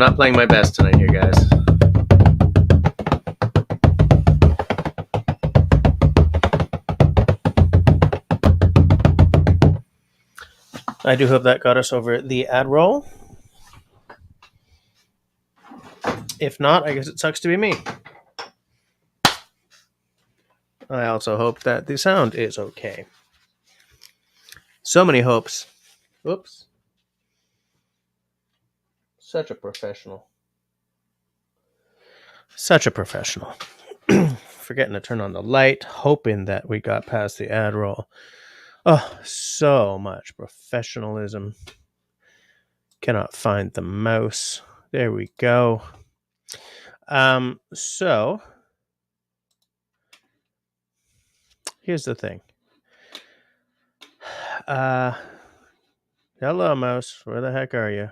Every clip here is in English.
not playing my best tonight here, guys. I do hope that got us over the ad roll. If not, I guess it sucks to be me. I also hope that the sound is okay. So many hopes. Oops. Such a professional. Such a professional. Forgetting to turn on the light, hoping that we got past the ad roll. Oh, so much professionalism. Cannot find the mouse. There we go. So here's the thing. Hello, mouse. Where the heck are you?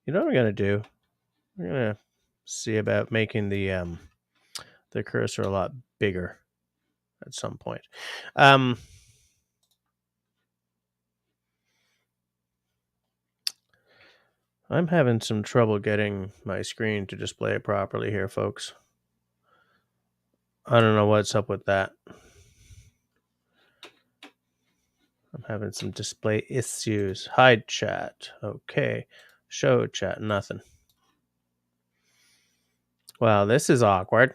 You know what we're gonna do? We're gonna see about making the cursor a lot bigger at some point. I'm having some trouble getting my screen to display properly here, folks. I don't know what's up with that. I'm having some display issues. Hide chat. Okay. Show chat. Nothing. Wow, this is awkward.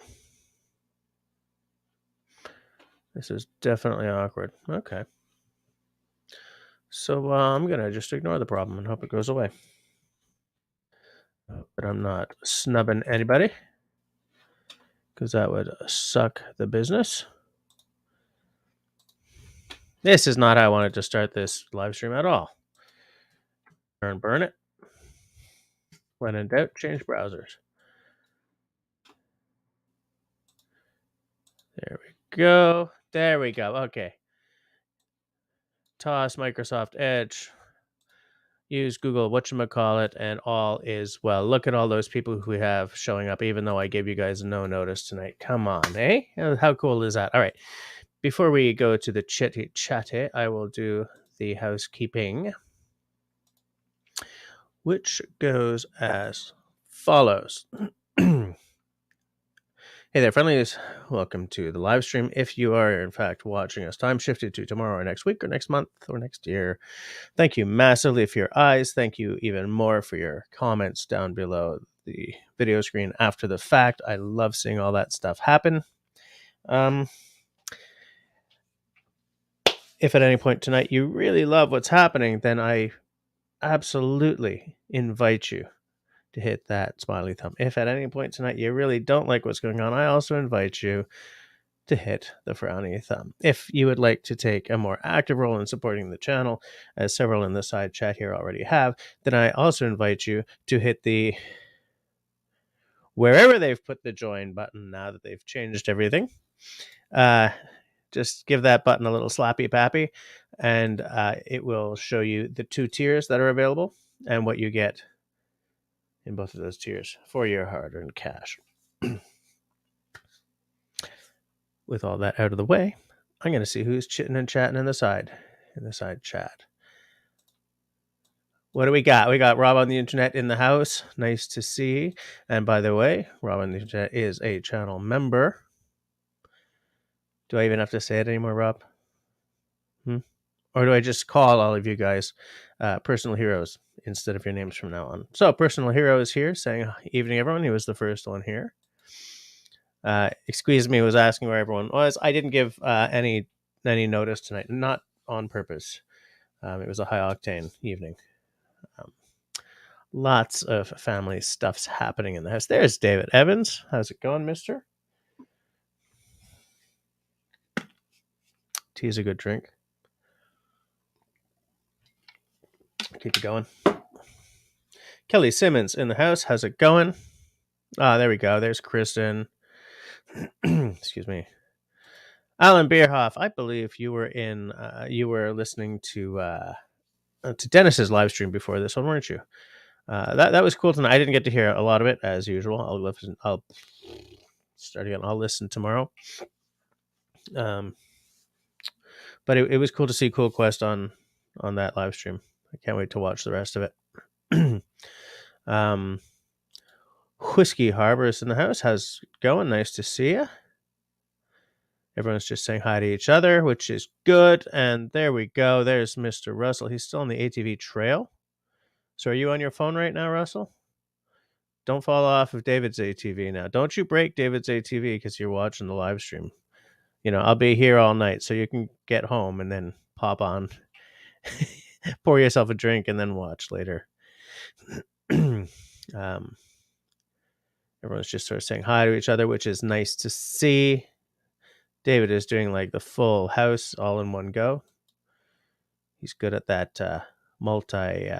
This is definitely awkward. Okay. So I'm going to just ignore the problem and hope it goes away. But I'm not snubbing anybody, because that would suck the business. This is not how I wanted to start this live stream at all. Burn it. When in doubt, change browsers. There we go. There we go. Okay. Toss Microsoft Edge. Use Google whatchamacallit, and all is well. Look at all those people who we have showing up, even though I gave you guys no notice tonight. Come on, eh? How cool is that? All right. Before we go to the chatty, I will do the housekeeping, which goes as follows. Hey there, friendlies. Welcome to the live stream. If you are, in fact, watching us time shifted to tomorrow or next week or next month or next year, thank you massively for your eyes. Thank you even more for your comments down below the video screen after the fact. I love seeing all that stuff happen. If at any point tonight you really love what's happening, then I absolutely invite you to hit that smiley thumb. If at any point tonight you really don't like what's going on, I also invite you to hit the frowny thumb. If you would like to take a more active role in supporting the channel, as several in the side chat here already have, then I also invite you to hit the wherever they've put the join button now that they've changed everything. Just give that button a little slappy pappy, and it will show you the 2 tiers that are available and what you get in both of those tiers for your hard-earned cash. With all that out of the way, I'm going to see who's chitting and chatting in the side chat. What do we got? We got Rob on the internet in the house. Nice to see. And by the way, Rob on the internet is a channel member. Do I even have to say it anymore, Rob? Or do I just call all of you guys personal heroes instead of your names from now on? So Personal Hero is here saying, evening, everyone. He was the first one here. Excuse me was asking where everyone was. I didn't give any notice tonight, not on purpose. It was a high octane evening. Lots of family stuff's happening in the house. There's David Evans. How's it going, mister? Tea's a good drink. Keep it going. Kelly Simmons in the house. How's it going? There we go. There's Kristen. Excuse me. Alan Bierhoff, I believe you were listening to Dennis's live stream before this one, weren't you? That was cool tonight. I didn't get to hear a lot of it as usual. I'll start again. I'll listen tomorrow. But it was cool to see Cool Quest on that live stream. I can't wait to watch the rest of it. Whiskey Harbor's in the house. How's it going? Nice to see you. Everyone's just saying hi to each other, which is good. And there we go. There's Mr. Russell. He's still on the ATV trail. So are you on your phone right now, Russell? Don't fall off of David's ATV now. Don't you break David's ATV because you're watching the live stream. I'll be here all night so you can get home and then pop on, pour yourself a drink, and then watch later. Everyone's just sort of saying hi to each other, which is nice to see. David is doing like the full house all in one go. He's good at that multi.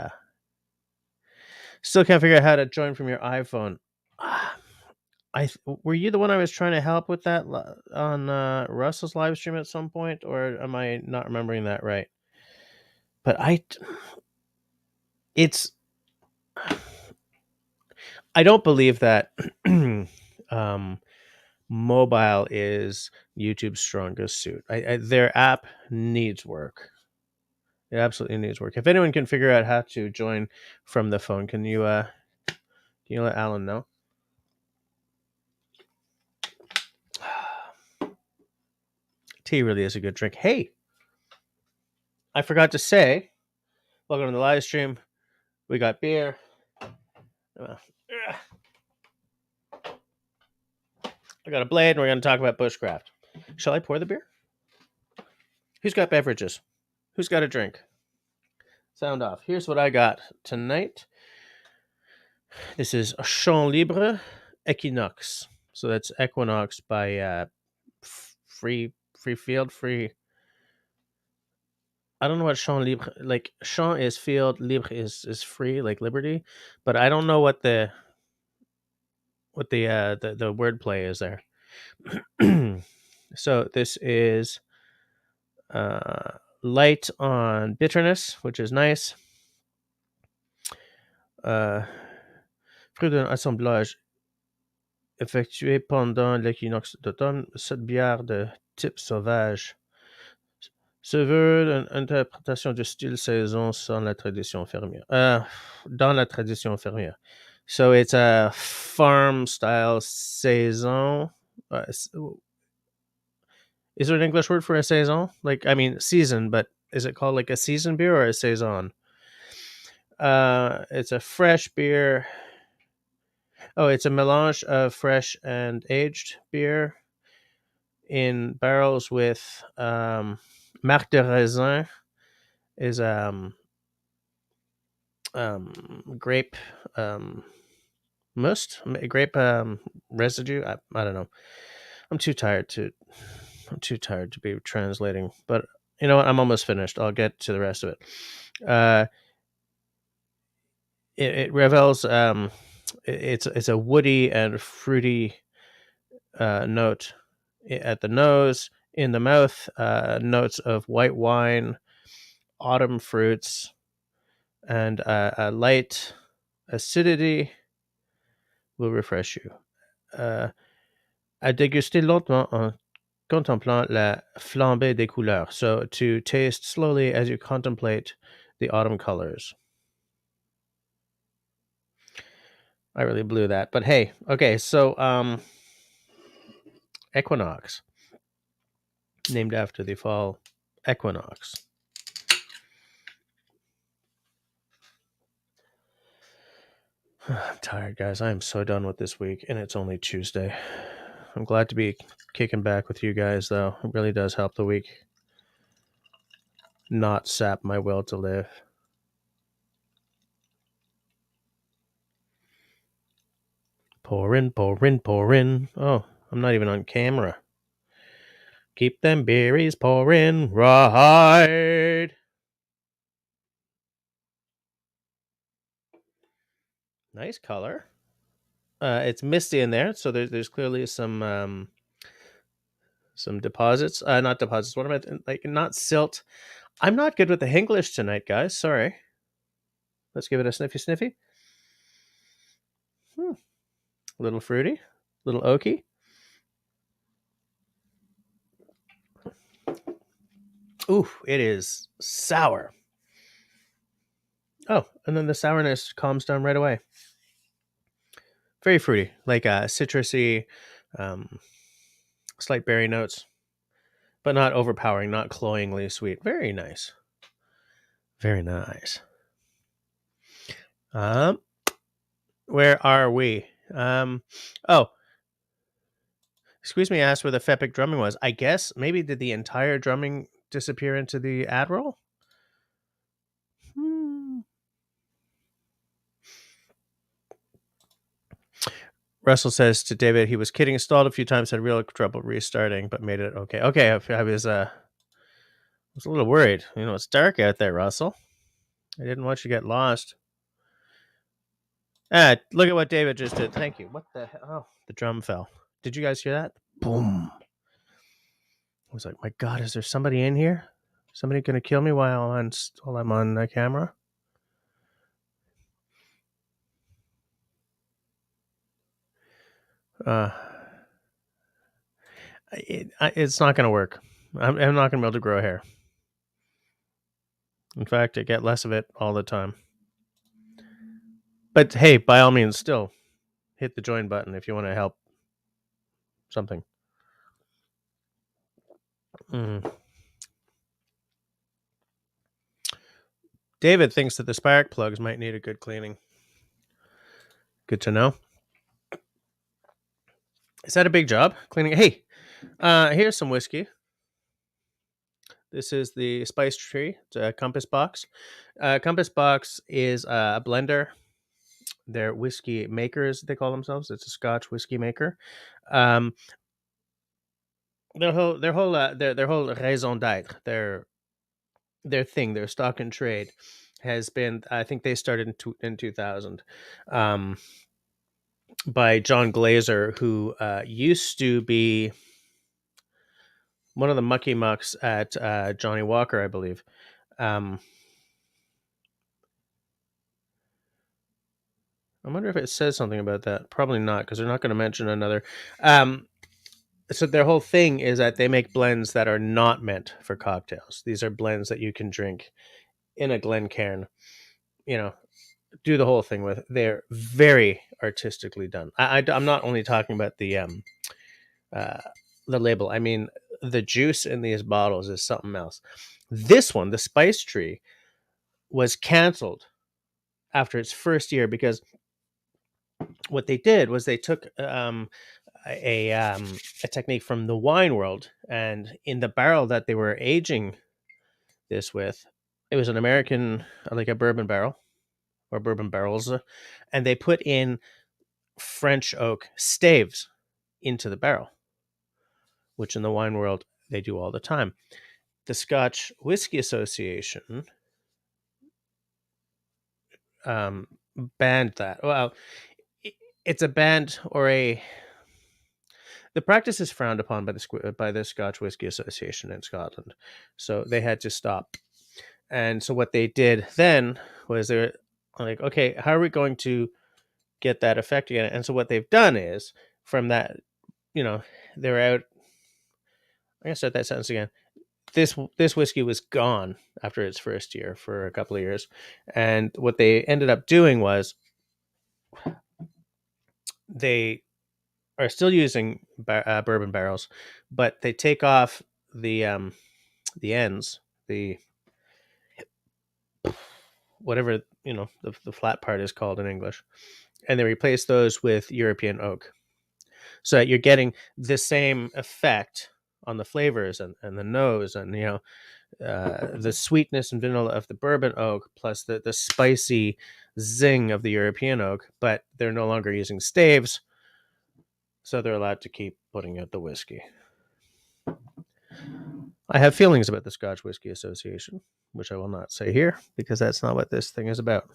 Still can't figure out how to join from your iPhone. Were you the one I was trying to help with that on Russell's live stream at some point, or am I not remembering that right? But I don't believe that mobile is YouTube's strongest suit. Their app needs work. It absolutely needs work. If anyone can figure out how to join from the phone, can you let Alan know? Tea really is a good drink. Hey, I forgot to say, welcome to the live stream. We got beer. I got a blade, and we're going to talk about Bushcraft. Shall I pour the beer? Who's got beverages? Who's got a drink? Sound off. Here's what I got tonight. This is Champ Libre Equinox. So that's Equinox by Free Field. I don't know what Champ Libre, like Champ is field, Libre is free, like liberty, but I don't know what the wordplay is there. So this is light on bitterness, which is nice. Fruit d'un assemblage effectué pendant l'équinoxe d'automne, cette bière de type sauvage se veut une interprétation du style saison dans la tradition fermière. So it's a farm style saison. Is there an English word for a saison? Like, I mean, season, but is it called like a season beer or a saison? It's a fresh beer. Oh, it's a melange of fresh and aged beer in barrels with marc de raisin is grape must, grape residue. I don't know. I'm too tired to be translating, but you know what? I'm almost finished. I'll get to the rest of it. It revels. It's a woody and fruity note at the nose, in the mouth. Notes of white wine, autumn fruits, and a light acidity will refresh you. À déguster lentement en contemplant la flambée des couleurs. So to taste slowly as you contemplate the autumn colors. I really blew that, but hey, okay. So Equinox, named after the fall equinox. I'm tired, guys. I am so done with this week, and it's only Tuesday. I'm glad to be kicking back with you guys, though. It really does help the week not sap my will to live. Pour in, pour in, pour in. Oh, I'm not even on camera. Keep them berries pouring right. Nice color. It's misty in there, so there's clearly some deposits. Not deposits. What am I like? Not silt. I'm not good with the English tonight, guys. Sorry. Let's give it a sniffy. A little fruity, a little oaky. Ooh, it is sour. Oh, and then the sourness calms down right away. Very fruity, like citrusy, um, slight berry notes, but not overpowering, not cloyingly sweet. Very nice. Very nice. Um, where are we? Oh, excuse me. Asked where the Fepic drumming was. I guess maybe did the entire drumming disappear into the Admiral? Hmm. Russell says to David he was kidding, stalled a few times, had real trouble restarting, but made it okay. Okay, I was a little worried. You know, it's dark out there, Russell. I didn't want you to get lost. Look at what David just did. Thank you. What the hell? Oh, the drum fell. Did you guys hear that? Boom. I was like, my God, is there somebody in here? Somebody gonna kill me while I'm on the camera? Uh, it's not gonna work. I'm not gonna be able to grow hair. In fact, I get less of it all the time. But hey, by all means, still hit the join button if you want to help something. Mm. David thinks that the spark plugs might need a good cleaning. Good to know. Is that a big job cleaning? Hey, here's some whiskey. This is the Spice Tree. It's a Compass Box. Compass Box is a blender. They're whiskey makers, they call themselves. It's a Scotch whiskey maker. Um, their whole raison d'être, their thing, their stock and trade has been. I think they started in 2000. By John Glazer, who used to be one of the mucky mucks at Johnny Walker, I believe. I wonder if it says something about that. Probably not, because they're not going to mention another. So their whole thing is that they make blends that are not meant for cocktails. These are blends that you can drink in a Glencairn. You know, do the whole thing with. They're very artistically done. I'm not only talking about uh, the label. I mean, the juice in these bottles is something else. This one, the Spice Tree, was canceled after its first year because what they did was they took a technique from the wine world, and in the barrel that they were aging this with, it was an American, like a bourbon barrel or bourbon barrels, and they put in French oak staves into the barrel, which in the wine world they do all the time. The Scotch Whisky Association um, banned that. Well, it's a banned or a the practice is frowned upon by the Scotch Whisky Association in Scotland, so they had to stop. And so what they did then was they're like, okay, how are we going to get that effect again? And so what they've done is from that, you know, they're out. I'm gonna start that sentence again. This whiskey was gone after its first year for a couple of years, and what they ended up doing was they are still using bourbon barrels, but they take off the ends, the whatever the flat part is called in English, and they replace those with European oak, so that you're getting the same effect on the flavors and the nose, and the sweetness and vanilla of the bourbon oak plus the spicy zing of the European oak, but they're no longer using staves, so they're allowed to keep putting out the whiskey. I have feelings about the Scotch Whisky Association, which I will not say here because that's not what this thing is about.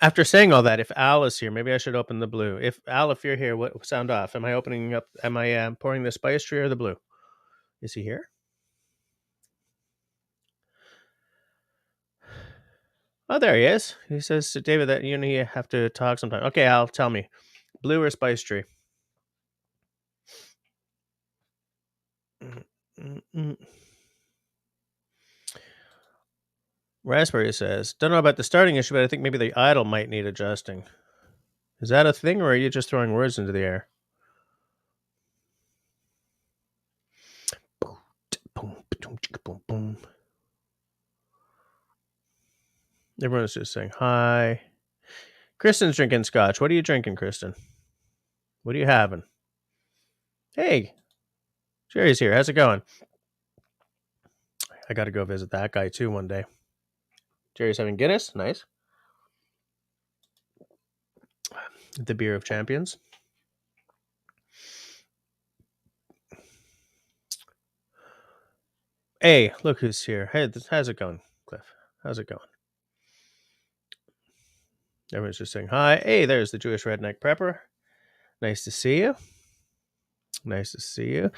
After saying all that, if Al is here, maybe I should open the blue. If you're here, what sound off? Am I opening up? Am I pouring the Spice Tree or the blue? Is he here? Oh, there he is. He says to David that you have to talk sometime. Okay, Al, tell me, blue or Spice Tree? Raspberry says, don't know about the starting issue, but I think maybe the idle might need adjusting. Is that a thing, or are you just throwing words into the air? Everyone's just saying hi. Kristen's drinking scotch. What are you drinking, Kristen? What are you having? Hey, Jerry's here. How's it going? I got to go visit that guy too one day. Jerry's having Guinness. Nice. The beer of champions. Hey, look who's here. Hey, how's it going, Cliff? How's it going? Everyone's just saying hi. Hey, there's the Jewish Redneck Prepper. Nice to see you. Nice to see you.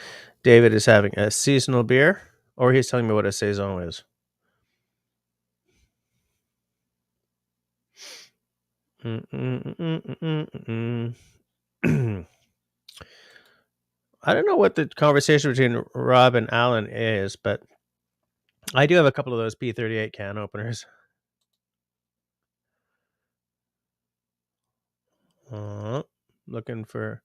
David is having a seasonal beer, or he's telling me what a saison is. I don't know what the conversation between Rob and Alan is, but I do have a couple of those P38 can openers. Looking for...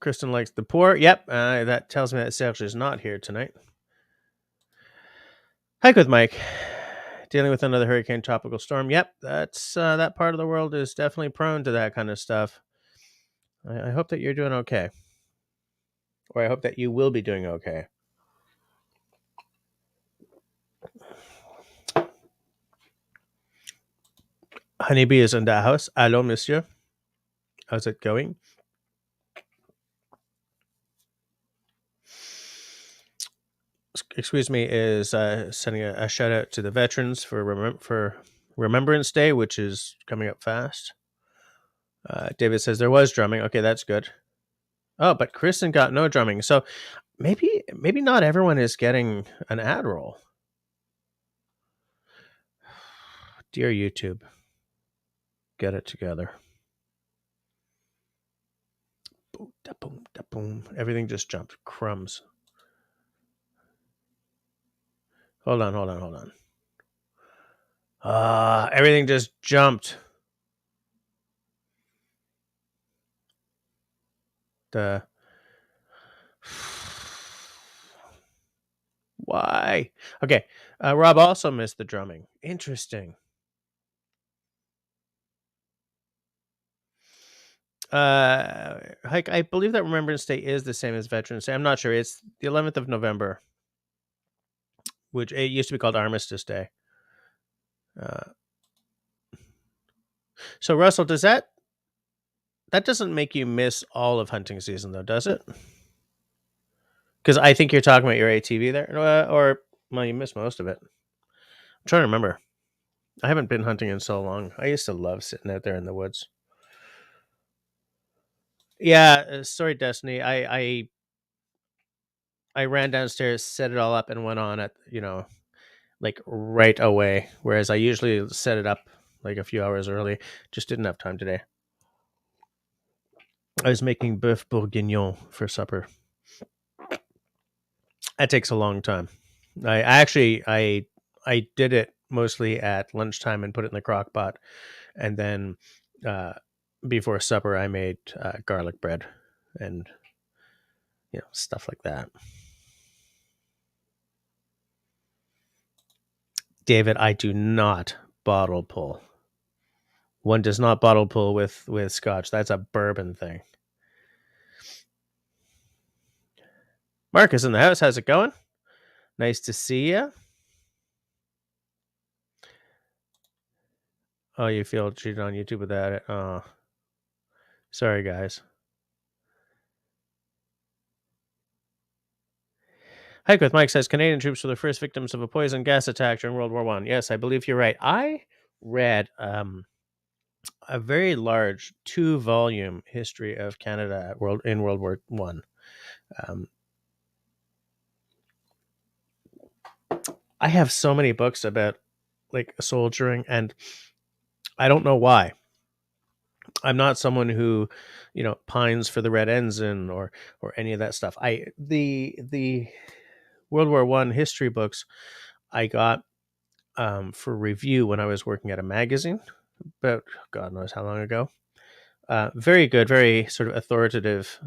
Kristen likes the pour. Yep, that tells me that Serge is not here tonight. Hike with Mike. Dealing with another hurricane tropical storm. Yep, that's that part of the world is definitely prone to that kind of stuff. I hope that you're doing okay. Or I hope that you will be doing okay. Honeybee is in the house. Hello, monsieur. How's it going? Excuse me, is sending a shout out to the veterans for Remembrance Day, which is coming up fast. David says there was drumming. Okay, that's good. Oh, but Kristen got no drumming. So maybe not everyone is getting an ad roll. Dear YouTube, get it together. Boom, da boom, da boom. Everything just jumped. Crumbs. Hold on. Everything just jumped. Why? Okay. Rob also missed the drumming. Interesting. Hike, I believe that Remembrance Day is the same as Veterans Day. I'm not sure. It's the 11th of November, which it used to be called Armistice Day. So Russell, does that doesn't make you miss all of hunting season though, does it? Because I think you're talking about your ATV there, or well, you missed most of it. I'm trying to remember. I haven't been hunting in so long. I used to love sitting out there in the woods. Yeah, sorry, Destiny. I ran downstairs, set it all up, and went on at like right away. Whereas I usually set it up like a few hours early. Just didn't have time today. I was making boeuf bourguignon for supper. That takes a long time. I did it mostly at lunchtime and put it in the crock pot, and then before supper I made garlic bread and stuff like that. David, I do not bottle pull. One does not bottle pull with scotch. That's a bourbon thing. Marcus in the house. How's it going? Nice to see you. Oh, you feel cheated on YouTube without it. Oh, sorry, guys. Hike with Mike says Canadian troops were the first victims of a poison gas attack during World War I. Yes, I believe you're right. I read a very large 2-volume history of Canada in World War I. I have so many books about like soldiering, and I don't know why. I'm not someone who, pines for the red ensign or any of that stuff. The World War One history books I got for review when I was working at a magazine, but God knows how long ago. Very good, very sort of authoritative.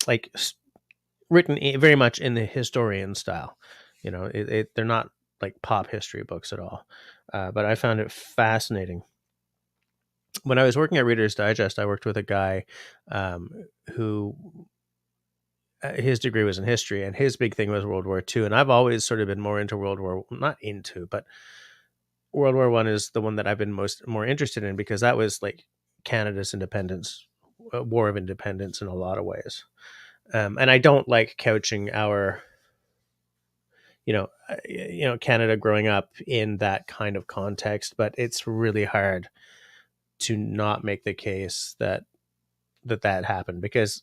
Like written very much in the historian style. They're not like pop history books at all. But I found it fascinating. When I was working at Reader's Digest, I worked with a guy who his degree was in history, and his big thing was World War II. And I've always sort of been more into not into, but World War One is the one that I've been more interested in, because that was like Canada's independence, war of independence in a lot of ways. And I don't like couching our, Canada growing up in that kind of context, but it's really hard to not make the case that happened, because,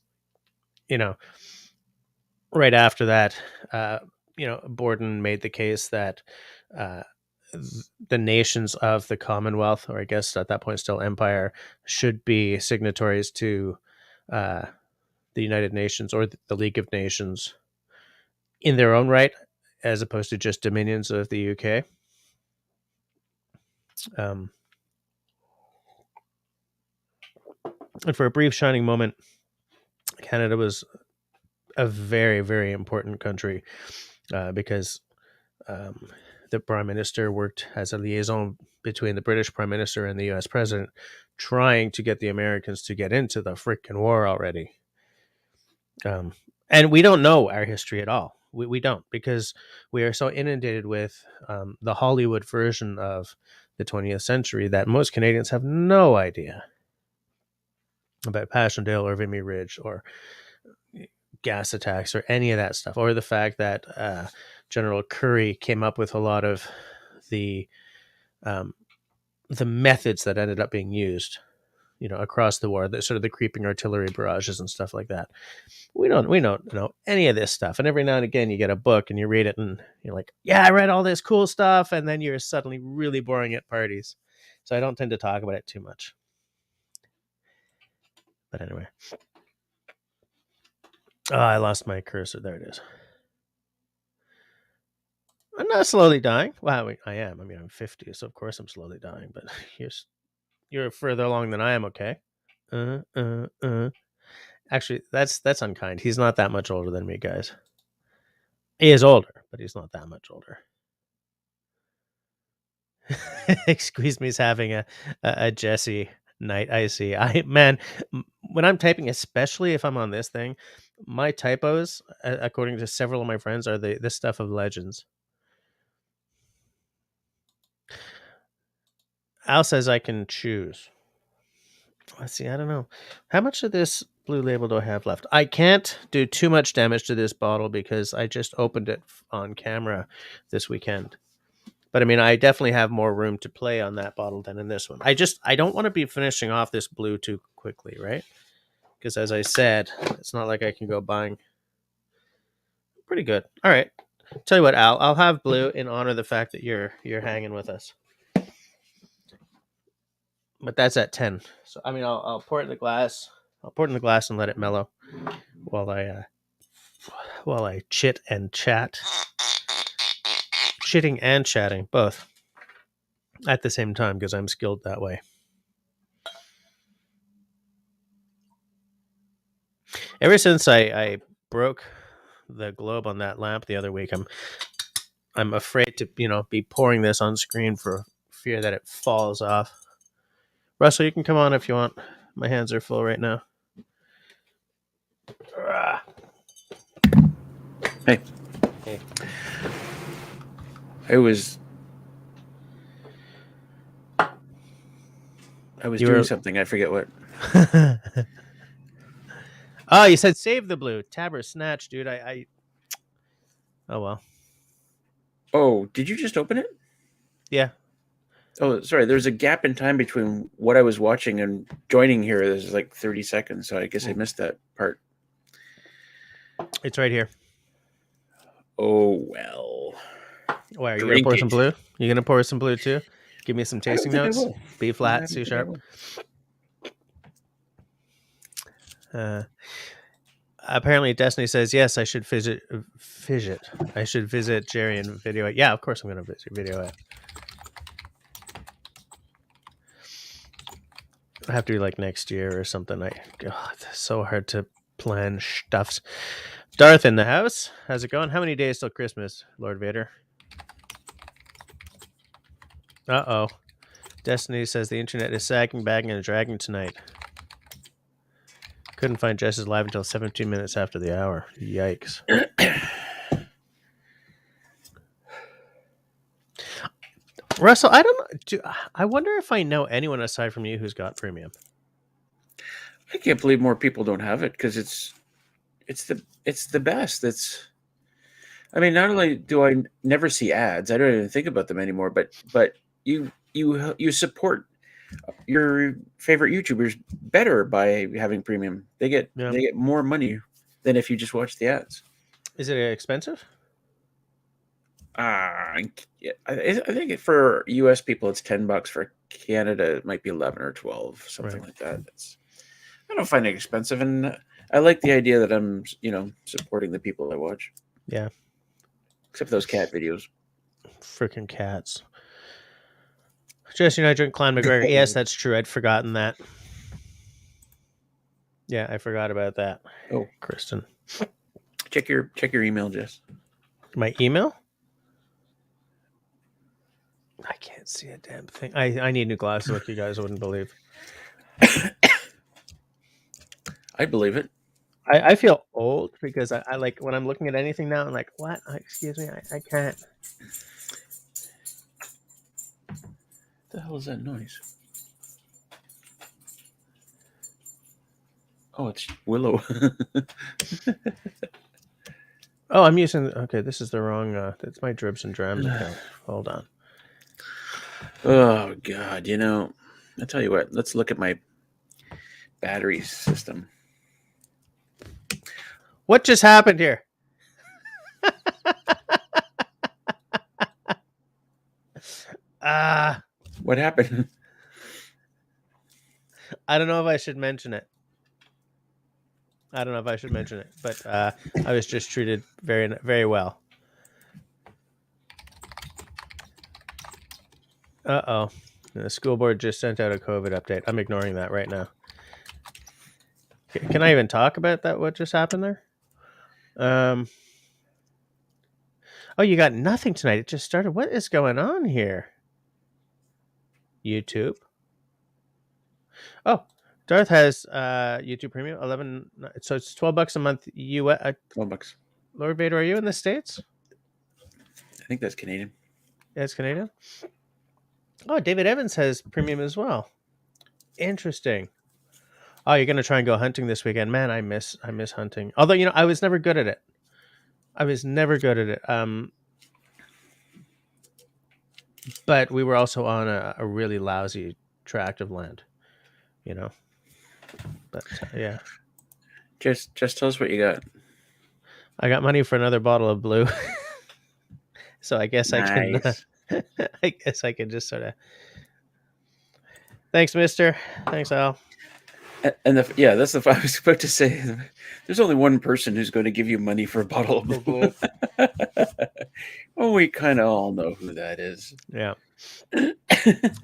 right after that, Borden made the case that the nations of the Commonwealth, or I guess at that point still Empire, should be signatories to the United Nations or the League of Nations in their own right, as opposed to just dominions of the UK. And for a brief shining moment, Canada was a very, very important country because the Prime Minister worked as a liaison between the British Prime Minister and the US President, trying to get the Americans to get into the freaking war already. And we don't know our history at all. We don't, because we are so inundated with the Hollywood version of the 20th century that most Canadians have no idea about Passchendaele or Vimy Ridge or gas attacks or any of that stuff, or the fact that General Curry came up with a lot of the methods that ended up being used, across the war, the sort of the creeping artillery barrages and stuff like that. We don't know any of this stuff. And every now and again you get a book and you read it and you're like, yeah, I read all this cool stuff, and then you're suddenly really boring at parties. So I don't tend to talk about it too much. But anyway. Oh, I lost my cursor. There it is. I'm not slowly dying. Well, I am. I mean, I'm 50, so of course I'm slowly dying. But you're further along than I am. Okay. Actually, that's unkind. He's not that much older than me, guys. He is older, but he's not that much older. Excuse me, is having a Jesse night. I see. When I'm typing, especially if I'm on this thing, my typos, according to several of my friends, are the stuff of legends. Al says I can choose. Let's see. I don't know. How much of this blue label do I have left? I can't do too much damage to this bottle because I just opened it on camera this weekend. But I mean, I definitely have more room to play on that bottle than in this one. I don't want to be finishing off this blue too quickly, right? Because as I said, it's not like I can go buying. Pretty good. All right. Tell you what, Al, I'll have blue in honor of the fact that you're hanging with us. But that's at 10. So I mean, I'll pour it in the glass. I'll pour it in the glass and let it mellow while I chit and chat. Chitting and chatting, both at the same time, because I'm skilled that way. Ever since I broke the globe on that lamp the other week, I'm afraid to be pouring this on screen for fear that it falls off. Russell, you can come on if you want. My hands are full right now. Hey. I was doing something. I forget what. Oh, you said save the blue. Tab or snatch, dude. Oh, well. Oh, did you just open it? Yeah. Oh, sorry. There's a gap in time between what I was watching and joining here. There's like 30 seconds, so I guess I missed that part. It's right here. Oh, well. Why are you gonna Drink pour some it. blue? You gonna pour some blue too? Give me some I don't tasting think I notes. will. B I flat, don't C think I sharp. will. Apparently, Destiny says yes. I should visit. I should visit Jerry and video it. Yeah, of course I'm gonna visit video it. I have to be like next year or something. God, it's so hard to plan stuffs. Darth in the house. How's it going? How many days till Christmas, Lord Vader? Uh-oh. Destiny says the internet is sagging, bagging, and dragging tonight. Couldn't find Jess's live until 17 minutes after the hour. Yikes. Russell, I don't know. I wonder if I know anyone aside from you who's got premium. I can't believe more people don't have it because it's the best. I mean, not only do I never see ads, I don't even think about them anymore. But you support your favorite YouTubers better by having premium. They get more money than if you just watch the ads. Is it expensive? I think for US people it's $10. For Canada it might be 11 or 12, something like that. I don't find it expensive, and I like the idea that I'm supporting the people I watch. Yeah. Except those cat videos. Freaking cats. Jesse and I drink Clan McGregor. Yes, that's true. I'd forgotten that. Yeah, I forgot about that. Oh, Kristen. Check your email, Jess. My email? I can't see a damn thing. I need new glasses like you guys wouldn't believe. I believe it. I feel old because I like when I'm looking at anything now, I'm like, what? Excuse me, I can't. What the hell is that noise? Oh, it's Willow. Oh, I'm using. Okay, this is the wrong. That's my Dribs and Drams account. Hold on. Oh God, I tell you what. Let's look at my battery system. What just happened here? What happened? I don't know if I should mention it. But I was just treated very, very well. Uh-oh. The school board just sent out a COVID update. I'm ignoring that right now. Can I even talk about that? What just happened there? Oh, you got nothing tonight. It just started. What is going on here? YouTube. Oh, Darth has YouTube Premium 11. So it's $12 a month. $12. Lord Vader, are you in the States? I think that's Canadian. Yeah, it's Canadian. Oh, David Evans has premium as well. Interesting. Oh, you're gonna try and go hunting this weekend, man. I miss hunting. Although I was never good at it. But we were also on a really lousy tract of land. But yeah. Just tell us what you got. I got money for another bottle of blue. So I guess Nice. I can. I guess I can just sort of. Thanks, Mister. Thanks, Al. And that's the I was about to say. There's only one person who's going to give you money for a bottle of blue. Well, we kind of all know who that is. Yeah.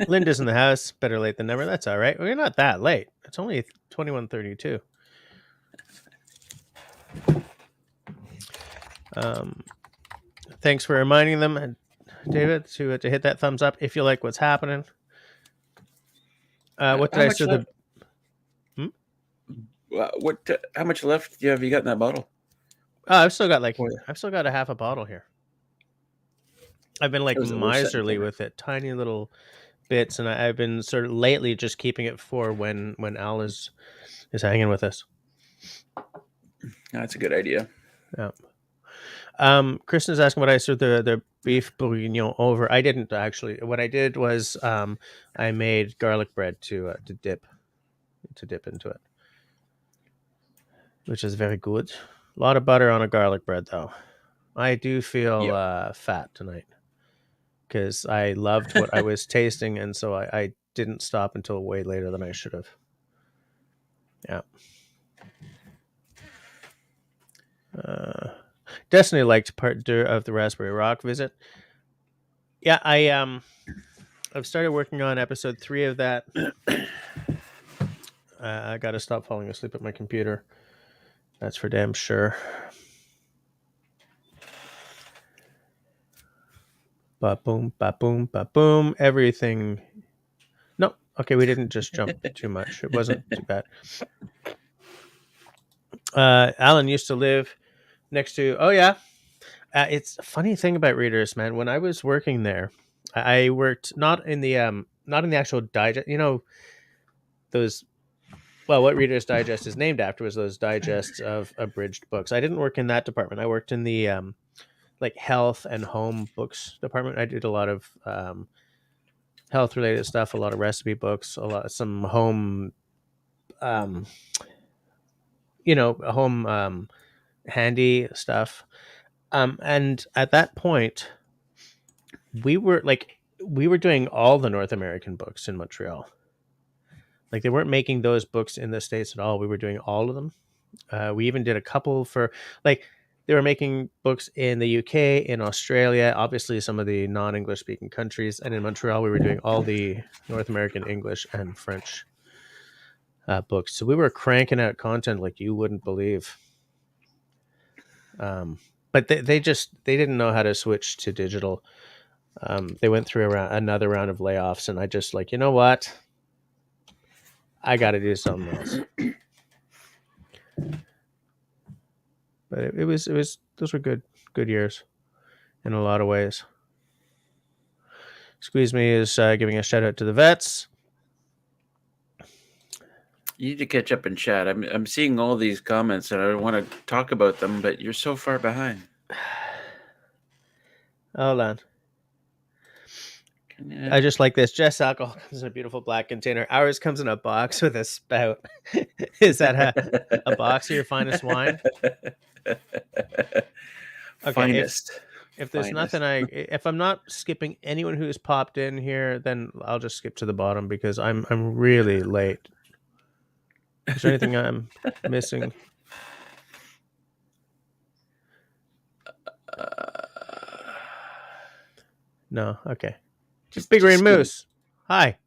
Linda's in the house. Better late than never. That's all right. We're not that late. It's only 21:32. Thanks for reminding them, David, to hit that thumbs up if you like what's happening. What did I say? How much left have you got in that bottle? Oh, I've still got a half a bottle here. I've been miserly with it, tiny little bits, and I've been sort of lately just keeping it for when Al is hanging with us. That's a good idea. Yeah. Kristen's asking what I served the beef bourguignon over. I didn't actually. What I did was I made garlic bread to dip into it, which is very good. A lot of butter on a garlic bread, though. I do feel fat tonight. because I loved what I was tasting, and so I didn't stop until way later than I should have. Yeah. Destiny liked part of the Raspberry Rock visit. Yeah, I've started working on episode 3 of that. I got to stop falling asleep at my computer. That's for damn sure. Ba boom, ba boom, ba boom. Everything. No, okay, we didn't just jump too much. It wasn't too bad. Alan used to live next to. Oh yeah, it's a funny thing about readers, man. When I was working there, I worked not in the actual digest. You know those. Well, what Reader's Digest is named after was those digests of abridged books. I didn't work in that department. I worked in the like health and home books department. I did a lot of health related stuff, a lot of recipe books, some home, um, home handy stuff. And at that point, we were doing all the North American books in Montreal. Like they weren't making those books in the States at all. We were doing all of them. We even did a couple for like they were making books in the UK, in Australia, obviously some of the non-English speaking countries, and in Montreal we were doing all the North American English and French books. So we were cranking out content like you wouldn't believe. But they didn't know how to switch to digital. They went through another round of layoffs, and I just like, you know what? I got to do something else. But it was those were good years in a lot of ways. Squeeze Me is giving a shout out to the vets. You need to catch up in chat. I'm seeing all these comments and I want to talk about them, but you're so far behind. Hold on. I just like this. Jess alcohol comes in a beautiful black container. Ours comes in a box with a spout. Is that a box of your finest wine? Okay, Finest. If there's nothing if I'm not skipping anyone who's popped in here, then I'll just skip to the bottom because I'm really late. Is there anything I'm missing? No. Okay. Just Big Green Moose. Hi.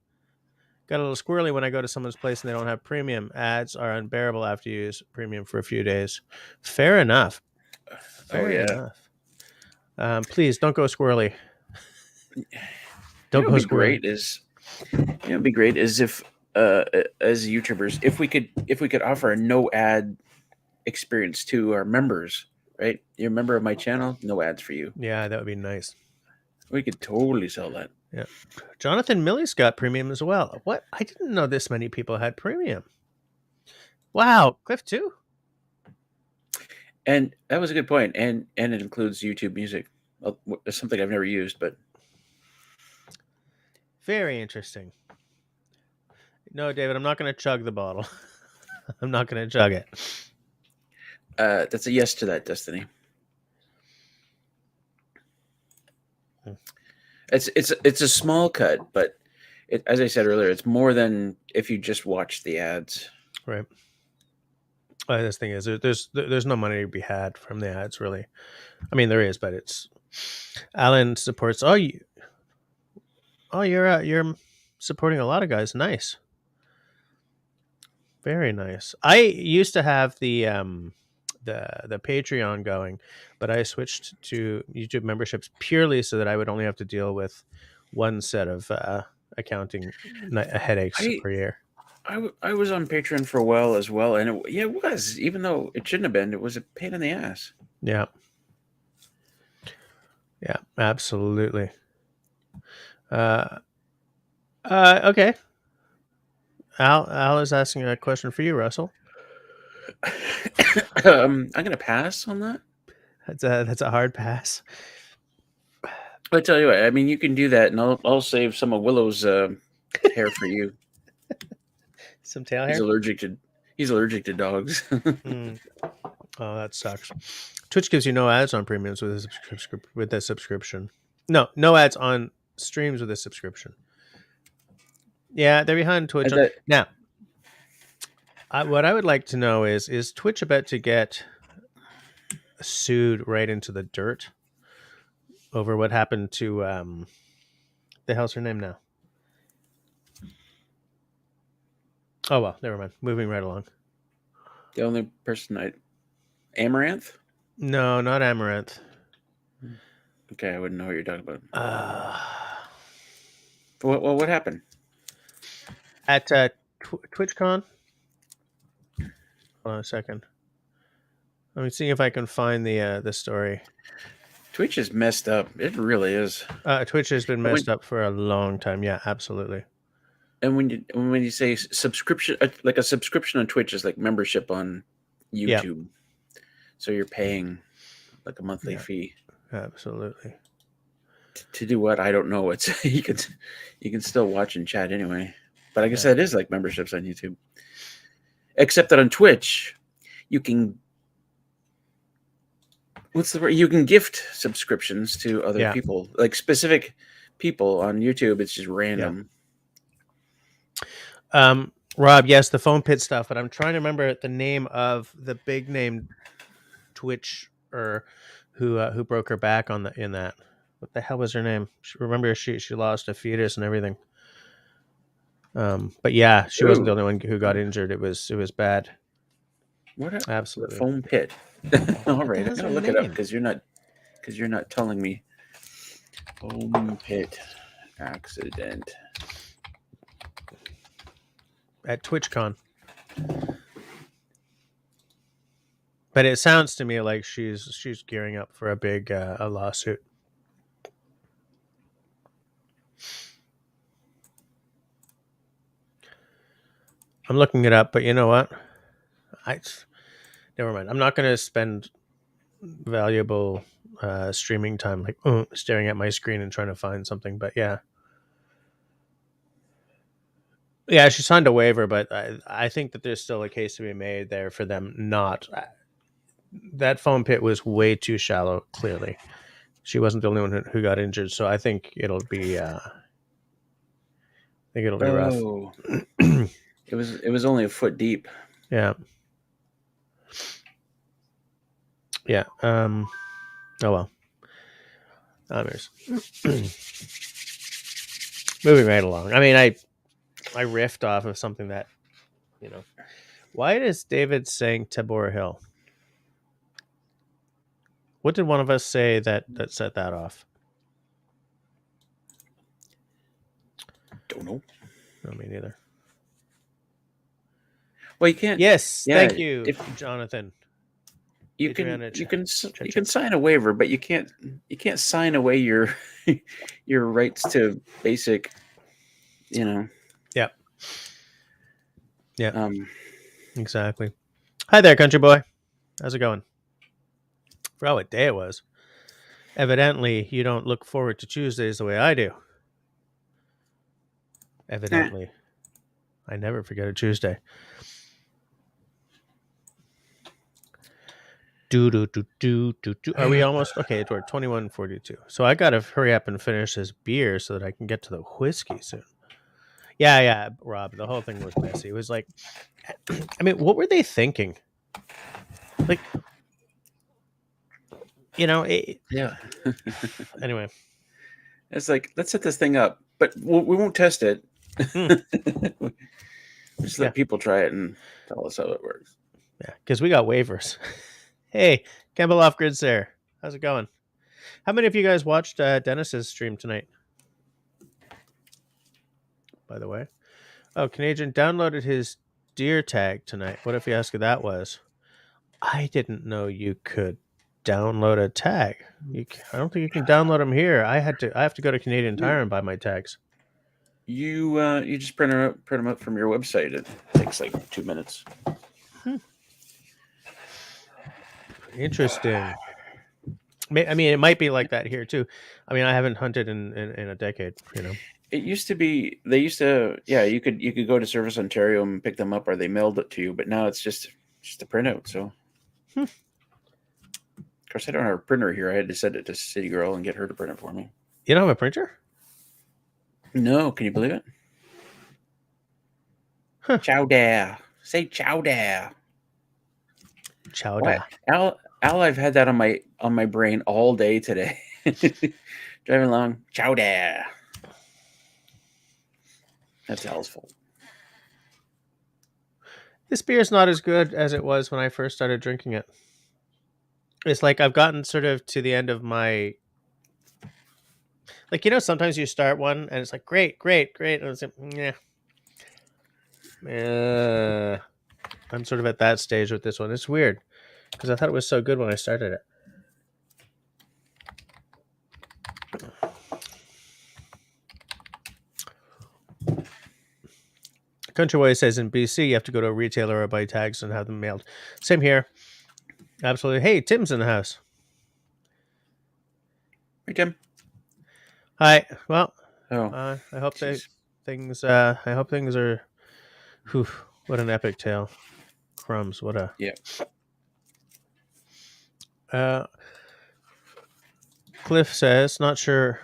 Got a little squirrely when I go to someone's place and they don't have premium. Ads are unbearable after you use premium for a few days. Fair enough. Fair enough. Please don't go squirrely. Don't go squirrely. It'd be great is if as YouTubers, if we could offer a no ad experience to our members, right? You're a member of my channel, no ads for you. Yeah, that would be nice. We could totally sell that. Yeah. Jonathan Millie's got premium as well. What? I didn't know this many people had premium. Wow. Cliff too? And that was a good point. And it includes YouTube Music. Well, it's something I've never used, but very interesting. No, David, I'm not going to chug the bottle. I'm not going to chug it. That's a yes to that, Destiny. It's a small cut, but as I said earlier, it's more than if you just watch the ads. Right. This thing is, there's no money to be had from the ads, really. I mean, there is, but it's Alan supports. You're supporting a lot of guys. Nice, very nice. I used to have the Patreon going, but I switched to YouTube memberships purely so that I would only have to deal with one set of accounting headaches per year. I was on Patreon for a while as well, and it was, even though it shouldn't have been, it was a pain in the ass. Yeah, absolutely. Okay. Al is asking a question for you, Russell. I'm gonna pass on that. That's a hard pass. I tell you what, I mean, you can do that, and I'll save some of Willow's hair for you. Some tail hair. He's allergic to dogs. Oh, that sucks. Twitch gives you no ads on premiums with a subscription. No ads on streams with a subscription. Yeah, they're behind Twitch. And that Now, what I would like to know is Twitch about to get sued right into the dirt over what happened to the hell's her name now? Oh well, never mind. Moving right along. the only person Amaranth? No, not Amaranth. Okay, I wouldn't know what you're talking about. Uh, What happened? at TwitchCon. Hold on a second. Let me see if I can find the story. Twitch is messed up. It really is. Twitch has been messed up for a long time. Yeah, absolutely. And when you say subscription, like a subscription on Twitch is like membership on YouTube. Yeah. So you're paying like a monthly fee. Absolutely. To do what? I don't know. It's you can still watch and chat anyway. But I guess that is like memberships on YouTube. Except that on Twitch, you can you can gift subscriptions to other people, like specific people on YouTube. It's just random. Rob, yes, the foam pit stuff, but I'm trying to remember the name of the big name Twitch who broke her back in that. What the hell was her name? Remember she lost a fetus and everything. But yeah, she wasn't the only one who got injured. It was bad. What? Absolutely. The foam pit. All right, I'm gonna look it up because you're not telling me. Foam pit accident at TwitchCon. But it sounds to me like she's gearing up for a big a lawsuit. I'm looking it up, but you know what? Never mind. I'm not going to spend valuable streaming time like staring at my screen and trying to find something. But yeah, she signed a waiver, but I think that there's still a case to be made there for them not. That foam pit was way too shallow. Clearly, she wasn't the only one who got injured, so I think it'll be. Rough. It was only a foot deep. Yeah. Yeah. Oh well. Moving right along. I mean, I riffed off of something that, why is David saying Tabor Hill? What did one of us say that set that off? Don't know. No, me neither. Well, you can't. Yes, thank you, Jonathan. You can sign a waiver, but you can't sign away your your rights to basic, Yeah. Yeah. Exactly. Hi there, country boy. How's it going? Forgot what day it was. Evidently, you don't look forward to Tuesdays the way I do. Evidently. I never forget a Tuesday. Are we almost? Okay, we're 21:42. So I got to hurry up and finish this beer so that I can get to the whiskey soon. Yeah, Rob, the whole thing was messy. It was like, I mean, what were they thinking? Like, yeah. Anyway. It's like, let's set this thing up, but we won't test it. Just let people try it and tell us how it works. Yeah, because we got waivers. Hey, Campbell Off Grids there. How's it going? How many of you guys watched Dennis's stream tonight? By the way. Oh, Canadian downloaded his deer tag tonight. What if you ask who that was? I didn't know you could download a tag. I don't think you can download them here. I have to go to Canadian Tire and buy my tags. You just print them up from your website. It takes like 2 minutes. Interesting. I mean, it might be like that here too. I mean, I haven't hunted in a decade. It used to be. They used to. Yeah, you could go to Service Ontario and pick them up, or they mailed it to you. But now it's just a printout. So, of course, I don't have a printer here. I had to send it to City Girl and get her to print it for me. You don't have a printer? No, can you believe it? Huh. Chow da. Say chow da. What? Chowda. Al, I've had that on my brain all day today. Driving along, chow da. That's Al's fault. This beer is not as good as it was when I first started drinking it. It's like I've gotten sort of to the end of my, like, sometimes you start one and it's like great, great, great, and it's like, yeah. I'm sort of at that stage with this one. It's weird because I thought it was so good when I started it. Countryway says in BC you have to go to a retailer or buy tags and have them mailed. Same here. Absolutely. Hey, Tim's in the house. Hey, Tim. Hi. Well, Oh, I hope jeez. things. I hope things are. Whew, what an epic tale. Crumbs. What a. Yeah. Cliff says, not sure.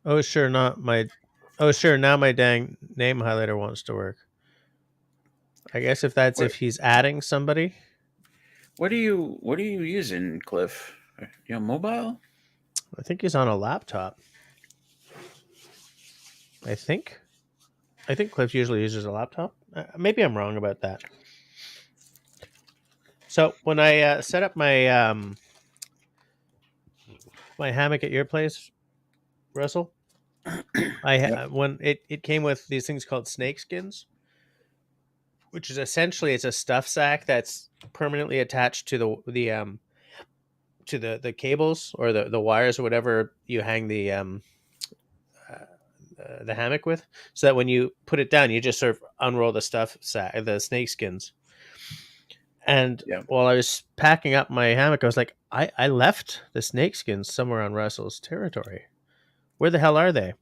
Oh, sure, not my. Oh, sure, now my dang name highlighter wants to work. I guess if that's What if he's adding somebody. what are you using, Cliff? You on mobile? I think he's on a laptop. I think. I think Cliff usually uses a laptop. Maybe I'm wrong about that. So when I set up my my hammock at your place, Russell, Yep. when it came with these things called snake skins, which is essentially it's a stuff sack that's permanently attached to the cables or the wires or whatever you hang the hammock with, so that when you put it down, you just sort of unroll the stuff sack, the snake skins. And Yeah. while I was packing up my hammock, I was like, I left the snake skins somewhere on Russell's territory. Where the hell are they?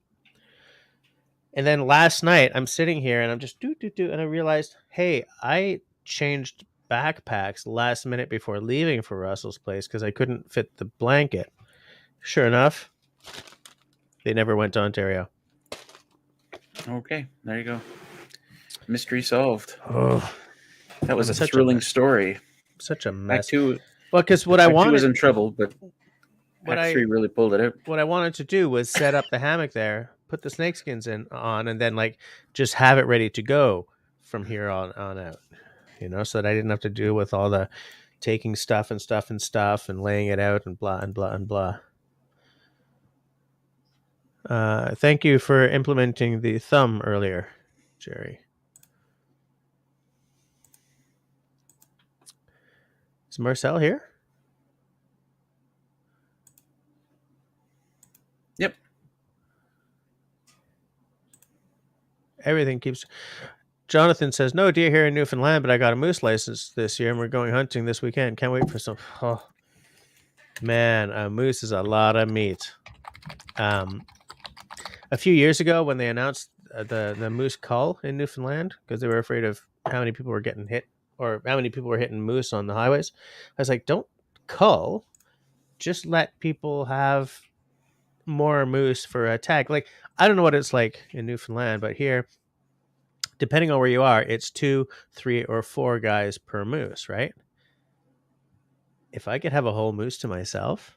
And then last night, I'm sitting here and I'm just and I realized, hey, I changed backpacks last minute before leaving for Russell's place because I couldn't fit the blanket. Sure enough, they never went to Ontario. Okay. There you go. Mystery solved. Oh, That was I'm a such a thrilling mess. story. Such a Act mess. two. Well, because what I Act two was wanted, in trouble, but what Act I three really pulled it out. what I wanted to do was set up the hammock there, put the snakeskins in on, and then like just have it ready to go from here on out. So that I didn't have to deal with all the taking stuff and stuff and stuff and laying it out and blah and blah and blah. Thank you for implementing the thumb earlier, Jerry. Is Marcel here? Yep. Everything keeps. Jonathan says, no deer here in Newfoundland, but I got a moose license this year and we're going hunting this weekend. Can't wait for some. Oh, man, a moose is a lot of meat. A few years ago when they announced the moose cull in Newfoundland, because they were afraid of how many people were getting hit or how many people were hitting moose on the highways, I was like, don't cull, just let people have more moose for a tag. Like, I don't know what it's like in Newfoundland, but here, depending on where you are, it's 2, 3, or 4 guys per moose, right? If I could have a whole moose to myself,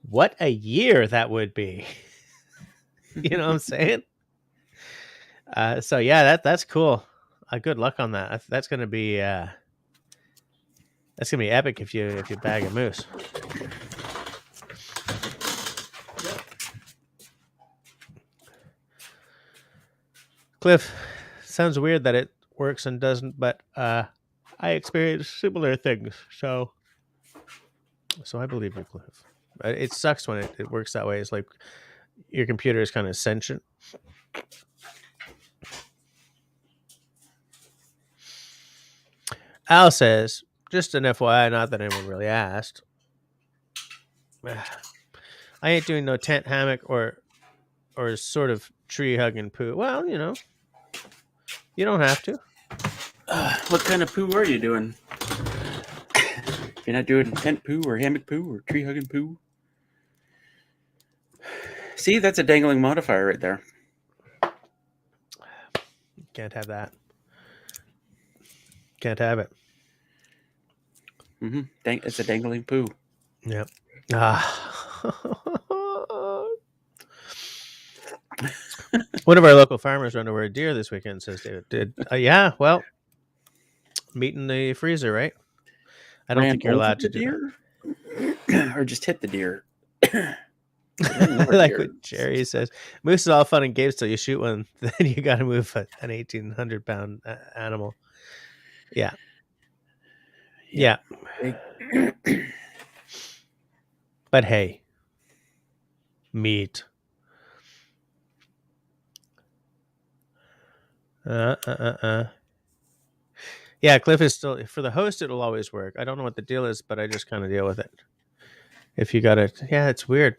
what a year that would be. You know what I'm saying? So yeah, that's cool. Good luck on that. That's gonna be epic if you bag a moose. Cliff, sounds weird that it works and doesn't, but I experience similar things. So I believe you, Cliff. It sucks when it works that way. It's like your computer is kind of sentient. Al says, just an FYI, not that anyone really asked. I ain't doing no tent hammock or sort of tree hugging poo. Well, you don't have to. What kind of poo are you doing? You're not doing tent poo or hammock poo or tree hugging poo? See, that's a dangling modifier right there. Can't have that. Can't have it. It's a dangling poo. Yep. Ah. One of our local farmers ran over a deer this weekend, says David. Yeah, well, meat in the freezer, right? I don't Ran think you're over allowed the to do that. deer, or just hit the deer. Running I over like deer. what Jerry says. Moose is all fun and games till you shoot one. Then you got to move an 1,800-pound animal. Yeah. Yeah. But hey, meat. Yeah, Cliff is still for the host. It'll always work. I don't know what the deal is, but I just kind of deal with it. If you got it, yeah, it's weird.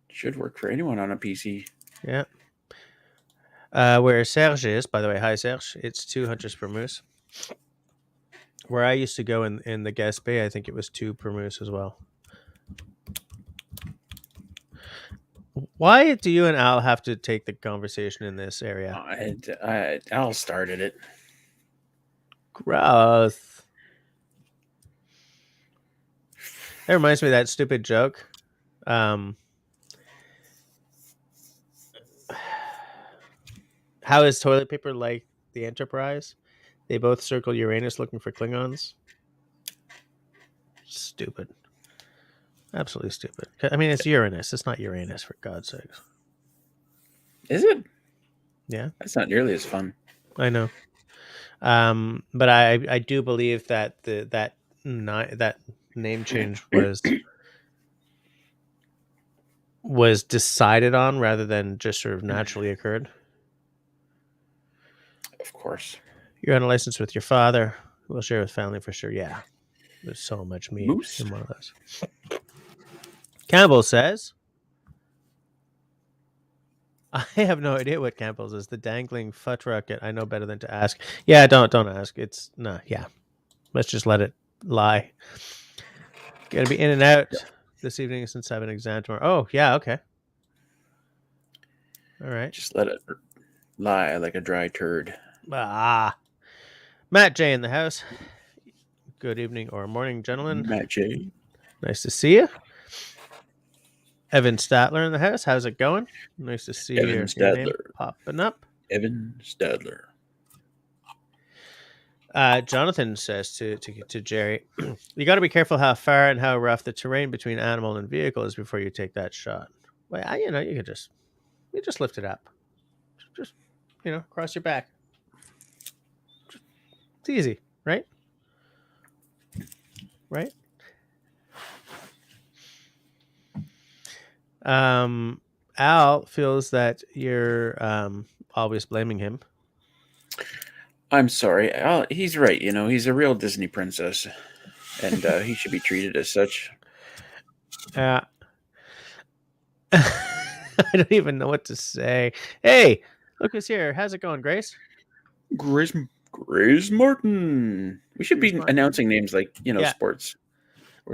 Should work for anyone on a PC. Yeah. Where Serge is, by the way, hi Serge. It's 2 hunters per moose. Where I used to go in the guest bay, I think it was 2 per moose as well. Why do you and Al have to take the conversation in this area? Al started it. Gross. That reminds me of that stupid joke. How is toilet paper like the Enterprise? They both circle Uranus looking for Klingons. Stupid. Absolutely stupid. I mean, it's Uranus. It's not Uranus, for God's sakes. Is it? Yeah. That's not nearly as fun. I know. But I do believe that that name change was decided on rather than just sort of naturally occurred. Of course. You're on a license with your father. We'll share with family for sure. Yeah. There's so much meat Moose? in one of those. Campbell says, I have no idea what Campbell's is. The dangling foot rocket. I know better than to ask. Yeah, don't ask. It's no, yeah. Let's just let it lie. Gonna be in and out this evening since I have an exam tomorrow. Oh, yeah, okay. All right. Just let it lie like a dry turd. Ah. Matt J in the house. Good evening or morning, gentlemen. Matt J. Nice to see you. Evan Statler in the house. How's it going? Nice to see Evan your name Stadler. popping up. Evan Stadler. Jonathan says to Jerry, you got to be careful how far and how rough the terrain between animal and vehicle is before you take that shot. Well, you could just lift it up, just cross your back. It's easy, right? Right. Al feels that you're always blaming him. I'm sorry. He's right. He's a real Disney princess, and he should be treated as such. I don't even know what to say. Hey, look who's here. How's it going, Grace? Grace Martin. We should be announcing names like sports.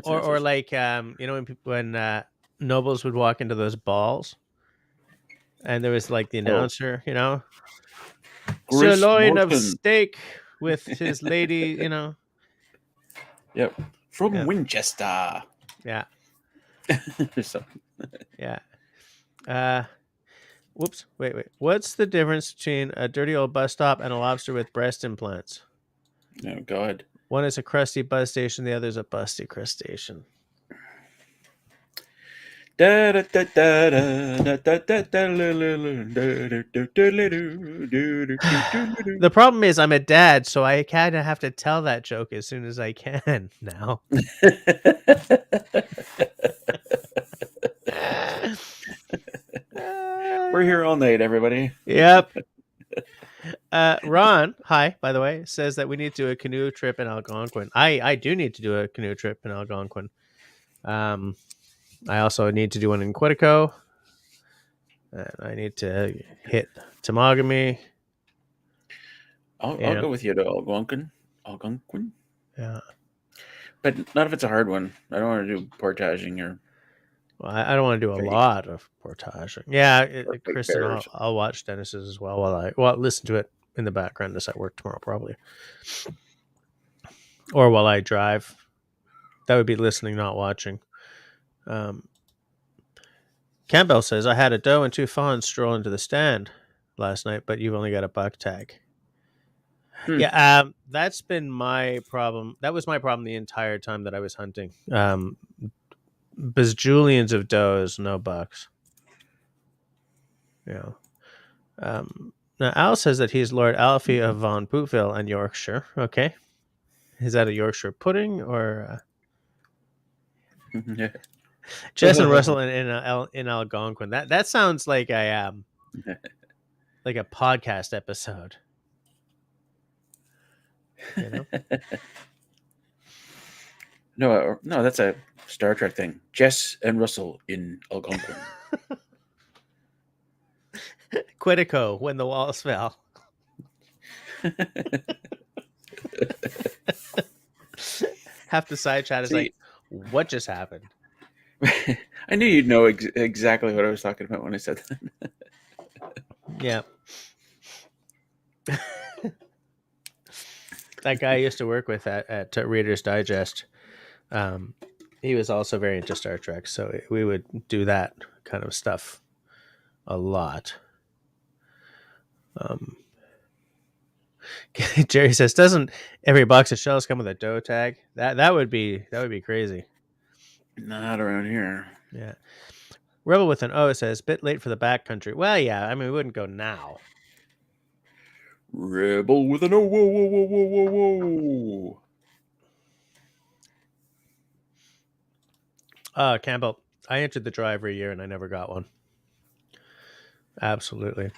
Or like when nobles would walk into those balls, and there was like the announcer, sirloin of steak with his lady, Yep, from Winchester. Yeah. Yeah. Whoops. Wait. What's the difference between a dirty old bus stop and a lobster with breast implants? Oh God. One is a crusty bus station. The other is a busty crustacean. The problem is I'm a dad, so I kind of have to tell that joke as soon as I can now. We're here all night, everybody. Yep. Ron, hi, by the way, says that we need to do a canoe trip in Algonquin. I do need to do a canoe trip in Algonquin. I also need to do one in Quetico. And I need to hit Temagami. I'll go with you to Algonquin. Yeah. But not if it's a hard one. I don't want to do portaging or Well, I don't want to do a Fake lot of portage. Yeah, or fake Kristen, bears. I'll watch Dennis's as well while listen to it in the background as I work tomorrow, probably, or while I drive. That would be listening, not watching. Um, Campbell says, I had a doe and two fawns stroll into the stand last night, but you've only got a buck tag. Hmm. Yeah, that's been my problem. That was my problem the entire time that I was hunting. Bajillions of does, no bucks. Yeah. Now, Al says that he's Lord Alfie of Von Bootville and Yorkshire. Okay. Is that a Yorkshire pudding or Jess and Russell in Algonquin? That sounds like like a podcast episode. You know, No, that's a Star Trek thing. Jess and Russell in Algonquin. Quetico when the walls fell. Half the side chat is See, like, what just happened? I knew you'd know exactly what I was talking about when I said that. Yeah. That guy I used to work with at Reader's Digest. He was also very into Star Trek, so we would do that kind of stuff a lot. Jerry says, "Doesn't every box of shells come with a doe tag?" That would be crazy. Not around here. Yeah. Rebel with an O says, "Bit late for the backcountry." Well, yeah. I mean, we wouldn't go now. Rebel with an O. Whoa, whoa, whoa, whoa, whoa, whoa. Campbell, I entered the draw every year and I never got one. Absolutely.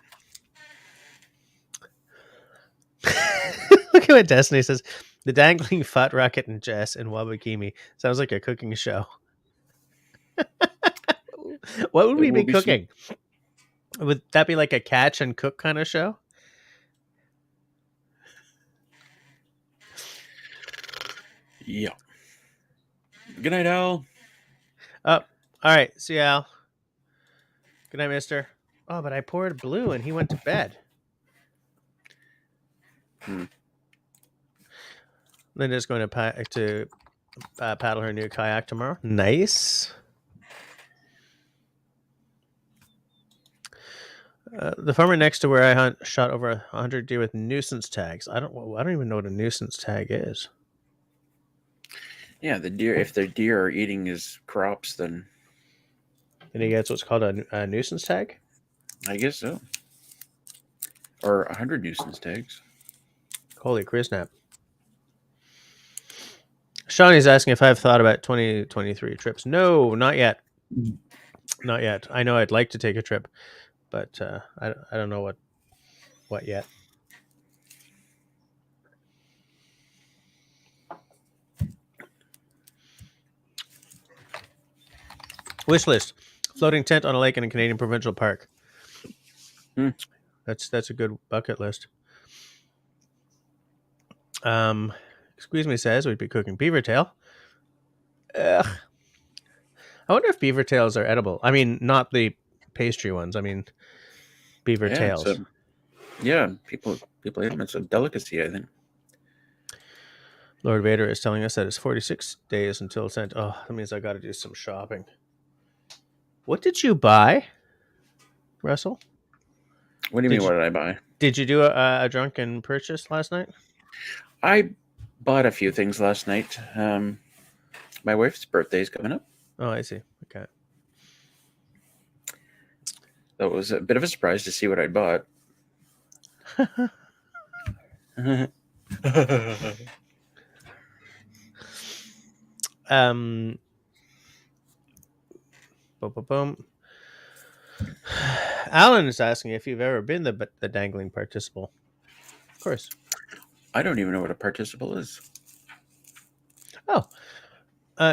Look at what Destiny says. The dangling fat rocket and Jess in Wabakimi sounds like a cooking show. What would It we will be be cooking? Would that be like a catch and cook kind of show? Yeah. Good night, Al. Oh, all right. See you, Al. Good night, mister. Oh, but I poured blue and he went to bed. Linda's going to paddle her new kayak tomorrow. Nice. The farmer next to where I hunt shot over 100 deer with nuisance tags. I don't even know what a nuisance tag is. Yeah, the deer. If the deer are eating his crops, then And he gets what's called a nuisance tag. I guess so. Or 100 nuisance tags. Holy Chrisnap. Shawnee's asking if I've thought about 2023 trips. No, not yet. Not yet. I know I'd like to take a trip, but I don't know what yet. Wish list: floating tent on a lake in a Canadian provincial park. That's a good bucket list. Squeeze me says we'd be cooking beaver tail. Ugh. I wonder if beaver tails are edible. I mean, not the pastry ones. I mean, beaver Yeah, tails. yeah, people eat them. It's a delicacy, I think. Lord Vader is telling us that it's 46 days until sent. Oh, that means I got to do some shopping. What did you buy, Russell? What do you mean? What did I buy? Did you do a drunken purchase last night? I bought a few things last night. My wife's birthday is coming up. Oh, I see. Okay. That was a bit of a surprise to see what I'd bought. Boom, boom, boom. Alan is asking if you've ever been the dangling participle. Of course. I don't even know what a participle is. Oh,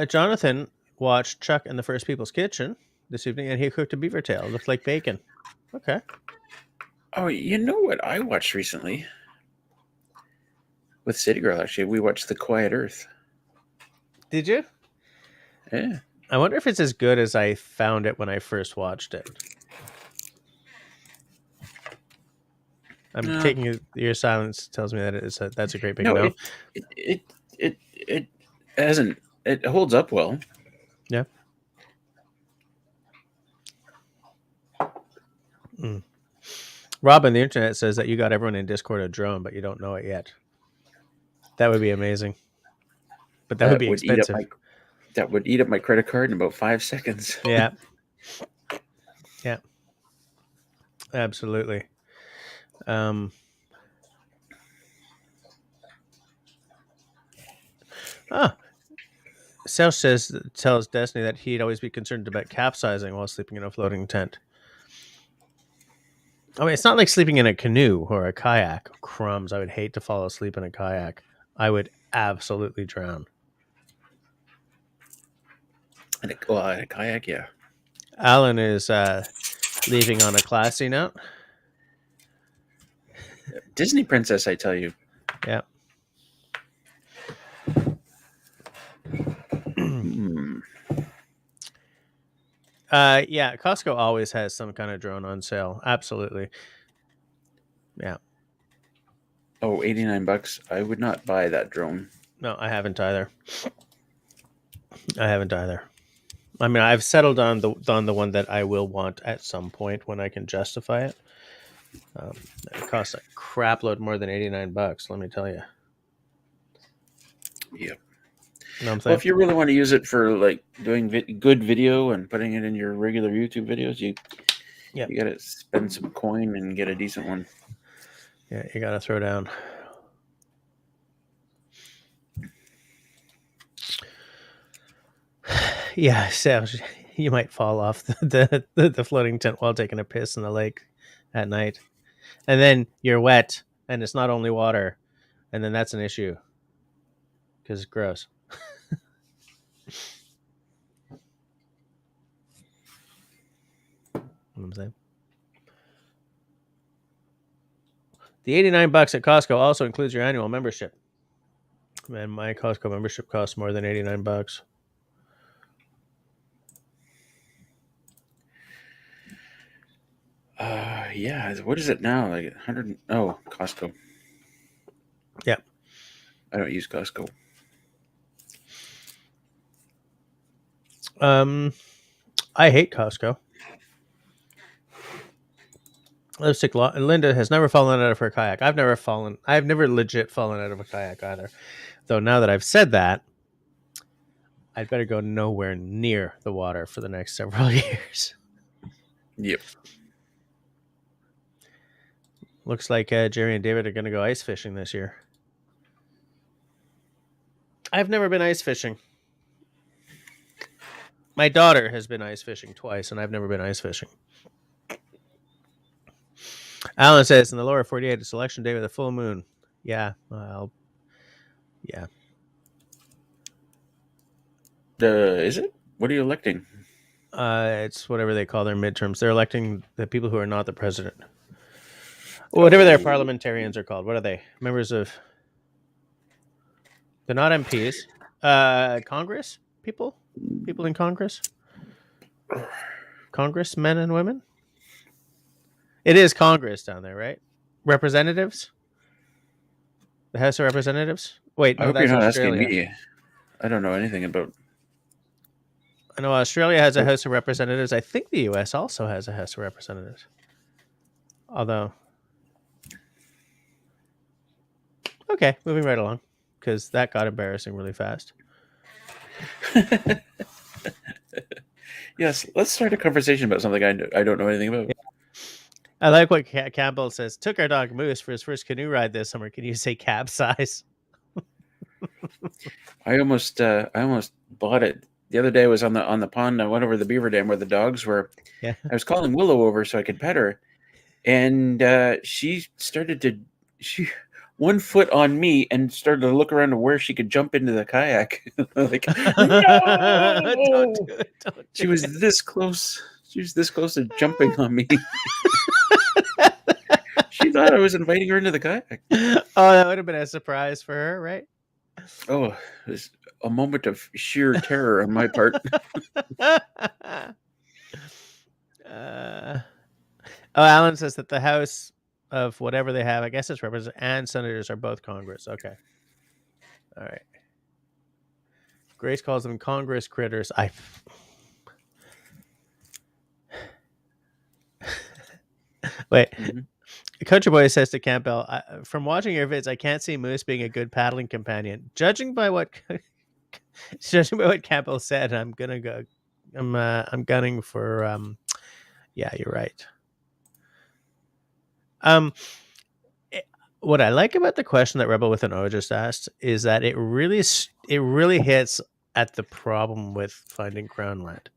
Jonathan watched Chuck in the First People's Kitchen this evening, and he cooked a beaver tail. It looked like bacon. Okay. Oh, you know what I watched recently? With City Girl, actually. We watched The Quiet Earth. Did you? Yeah. I wonder if it's as good as I found it when I first watched it. I'm taking it, your silence tells me that that's a great big No, no. it hasn't. It holds up well. Yeah. Rob on the internet says that you got everyone in Discord a drone, but you don't know it yet. That would be amazing. But that would be expensive. That would eat up my credit card in about 5 seconds. Yeah. Yeah. Absolutely. South tells Destiny that he'd always be concerned about capsizing while sleeping in a floating tent. I mean, it's not like sleeping in a canoe or a kayak. Crumbs. I would hate to fall asleep in a kayak. I would absolutely drown. In a kayak, yeah. Alan is leaving on a classy note. Disney princess, I tell you. Yeah. Yeah, Costco always has some kind of drone on sale. Absolutely. Yeah. Oh, $89. I would not buy that drone. No, I haven't either. I mean, I've settled on the one that I will want at some point when I can justify it. It costs a crap load more than $89. Let me tell you. Yeah. You know what I'm saying? Well, if you really want to use it for like doing good video and putting it in your regular YouTube videos, you got to spend some coin and get a decent one. Yeah, you got to throw down. Yeah, so you might fall off the floating tent while taking a piss in the lake at night, and then you're wet, and it's not only water, and then that's an issue because it's gross. What I'm saying. The $89 at Costco also includes your annual membership. Man, my Costco membership costs more than $89. Yeah. What is it now? Like 100? Oh, Costco. Yeah. I don't use Costco. I hate Costco. Lipstick Linda has never fallen out of her kayak. I've never legit fallen out of a kayak either. Though now that I've said that, I'd better go nowhere near the water for the next several years. Yep. Looks like Jerry and David are going to go ice fishing this year. I've never been ice fishing. My daughter has been ice fishing twice, and I've never been ice fishing. Alan says, in the lower 48, it's election day with a full moon. Yeah, yeah. Is it? What are you electing? It's whatever they call their midterms. They're electing the people who are not the president. Whatever their parliamentarians are called. What are they? Members of... They're not MPs. Congress? People in Congress? Congressmen and women? It is Congress down there, right? Representatives? The House of Representatives? Wait, no, I hope that's you're not Australia. asking me. I don't know anything about... I know Australia has a House of Representatives. I think the US also has a House of Representatives. Although... Okay, moving right along. Because that got embarrassing really fast. Yes, let's start a conversation about something I don't know anything about. Yeah. I like what Campbell says. Took our dog Moose for his first canoe ride this summer. Can you say capsize? I almost bought it the other day. I was on the pond. I went over the beaver dam where the dogs were. Yeah. I was calling Willow over so I could pet her, and she started to 1 foot on me and started to look around to where she could jump into the kayak. Like, no! Don't do it. She was this close. She was this close to jumping on me. She thought I was inviting her into the kayak. Oh, that would have been a surprise for her, right? Oh, it was a moment of sheer terror on my part. Oh, Alan says that the House of whatever they have, I guess it's representatives and senators, are both Congress. Okay. All right. Grace calls them Congress critters. Wait. Mm-hmm. Country Boy says to Campbell, "From watching your vids, I can't see Moose being a good paddling companion. Judging by what Campbell said, I'm gonna go. I'm gunning for. Yeah, you're right. Um, what I like about the question that Rebel with an O just asked is that it really hits at the problem with finding crown land,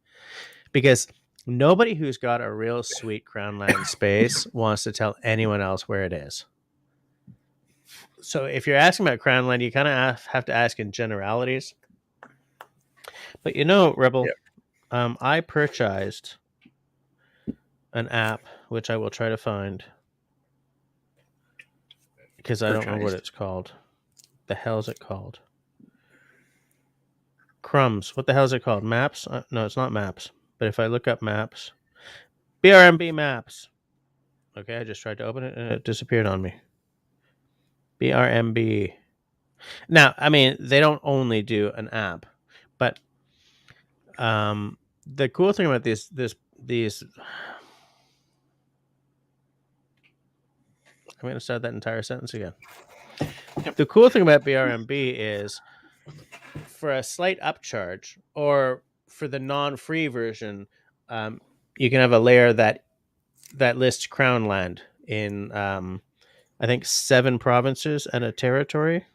because nobody who's got a real sweet crown land space wants to tell anyone else where it is. So if you're asking about crown land, you kind of have to ask in generalities. But Rebel, Yeah. I purchased an app which I will try to find because I don't remember what it's called. The hell is it called? Crumbs. What the hell is it called? Maps? No, it's not Maps. But if I look up Maps, BRMB Maps. Okay, I just tried to open it and it disappeared on me. BRMB. Now, I mean, they don't only do an app, but the cool thing about these I'm going to start that entire sentence again. Yep. The cool thing about BRMB is for a slight upcharge, or for the non-free version, you can have a layer that lists crown land in I think 7 provinces and a territory,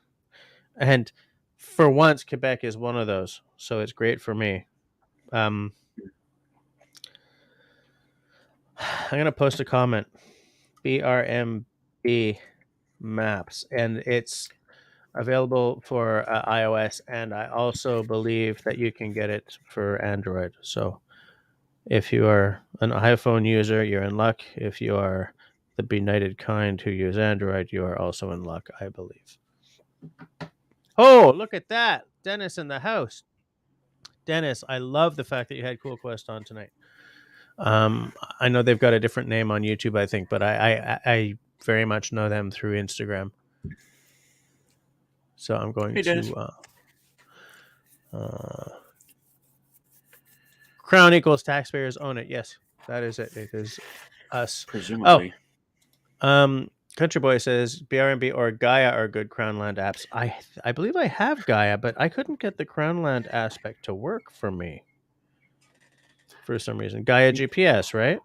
and for once Quebec is one of those, so it's great for me. I'm going to post a comment. BRMB Maps, and it's available for iOS, and I also believe that you can get it for Android. So if you are an iPhone user, you're in luck. If you are the benighted kind who use Android, you are also in luck, I believe. Oh, look at that. Dennis in the house. Dennis, I love the fact that you had Cool Quest on tonight. I know they've got a different name on YouTube, I think, but I very much know them through Instagram. So I'm going to Crown equals taxpayers own it. Yes, that is it. It is us. Presumably. Oh, Country Boy says BRMB or Gaia are good Crown Land apps. I believe I have Gaia, but I couldn't get the Crown Land aspect to work for me for some reason. Gaia GPS, right?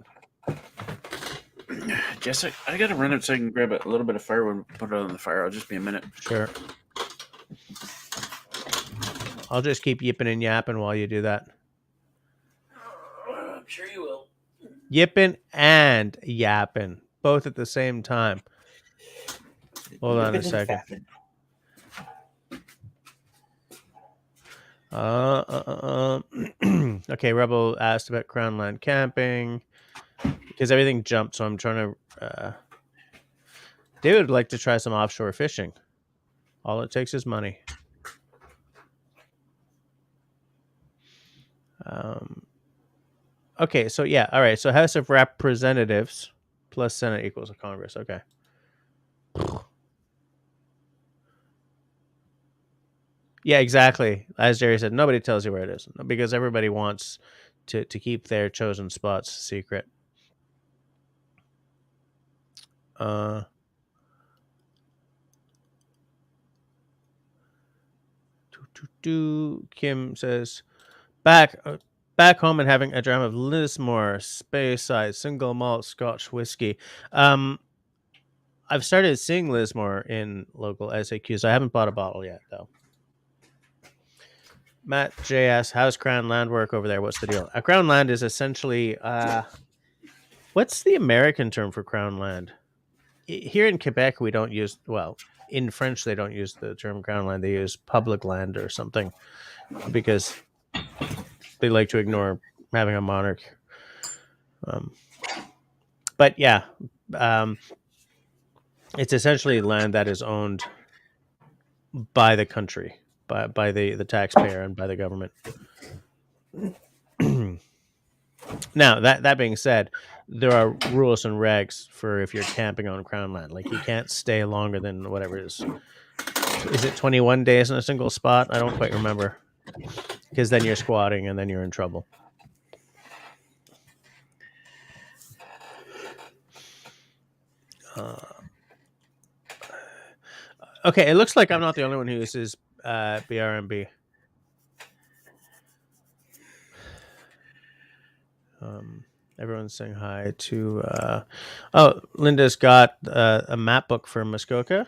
Jess, I gotta run out so I can grab a little bit of firewood and put it on the fire. I'll just be a minute. Sure. I'll just keep yipping and yapping while you do that. I'm sure you will. Yipping and yapping, both at the same time. Hold on a second. Okay, Rebel asked about Crown Land camping because everything jumped, so I'm trying to. David would like to try some offshore fishing. All it takes is money. Okay, so yeah, all right. So House of Representatives plus Senate equals a Congress. Okay. Yeah, exactly. As Jerry said, nobody tells you where it is because everybody wants to keep their chosen spots secret. Kim says, back home and having a dram of Lismore Speyside single malt Scotch whiskey. I've started seeing Lismore in local SAQs. I haven't bought a bottle yet, though. Matt JS, how's Crown Land work over there? What's the deal? A Crown Land is essentially what's the American term for Crown Land? Here in Quebec, we don't use, well, in French, they don't use the term Crown Land. They use public land or something because they like to ignore having a monarch. But yeah, it's essentially land that is owned by the country, by the taxpayer and by the government. Now, that being said, there are rules and regs for if you're camping on Crown land. Like, you can't stay longer than whatever it is it 21 days in a single spot? I don't quite remember, because then you're squatting and then you're in trouble. Okay, it looks like I'm not the only one who uses BRMB. Everyone's saying hi to. Oh, Linda's got a map book for Muskoka.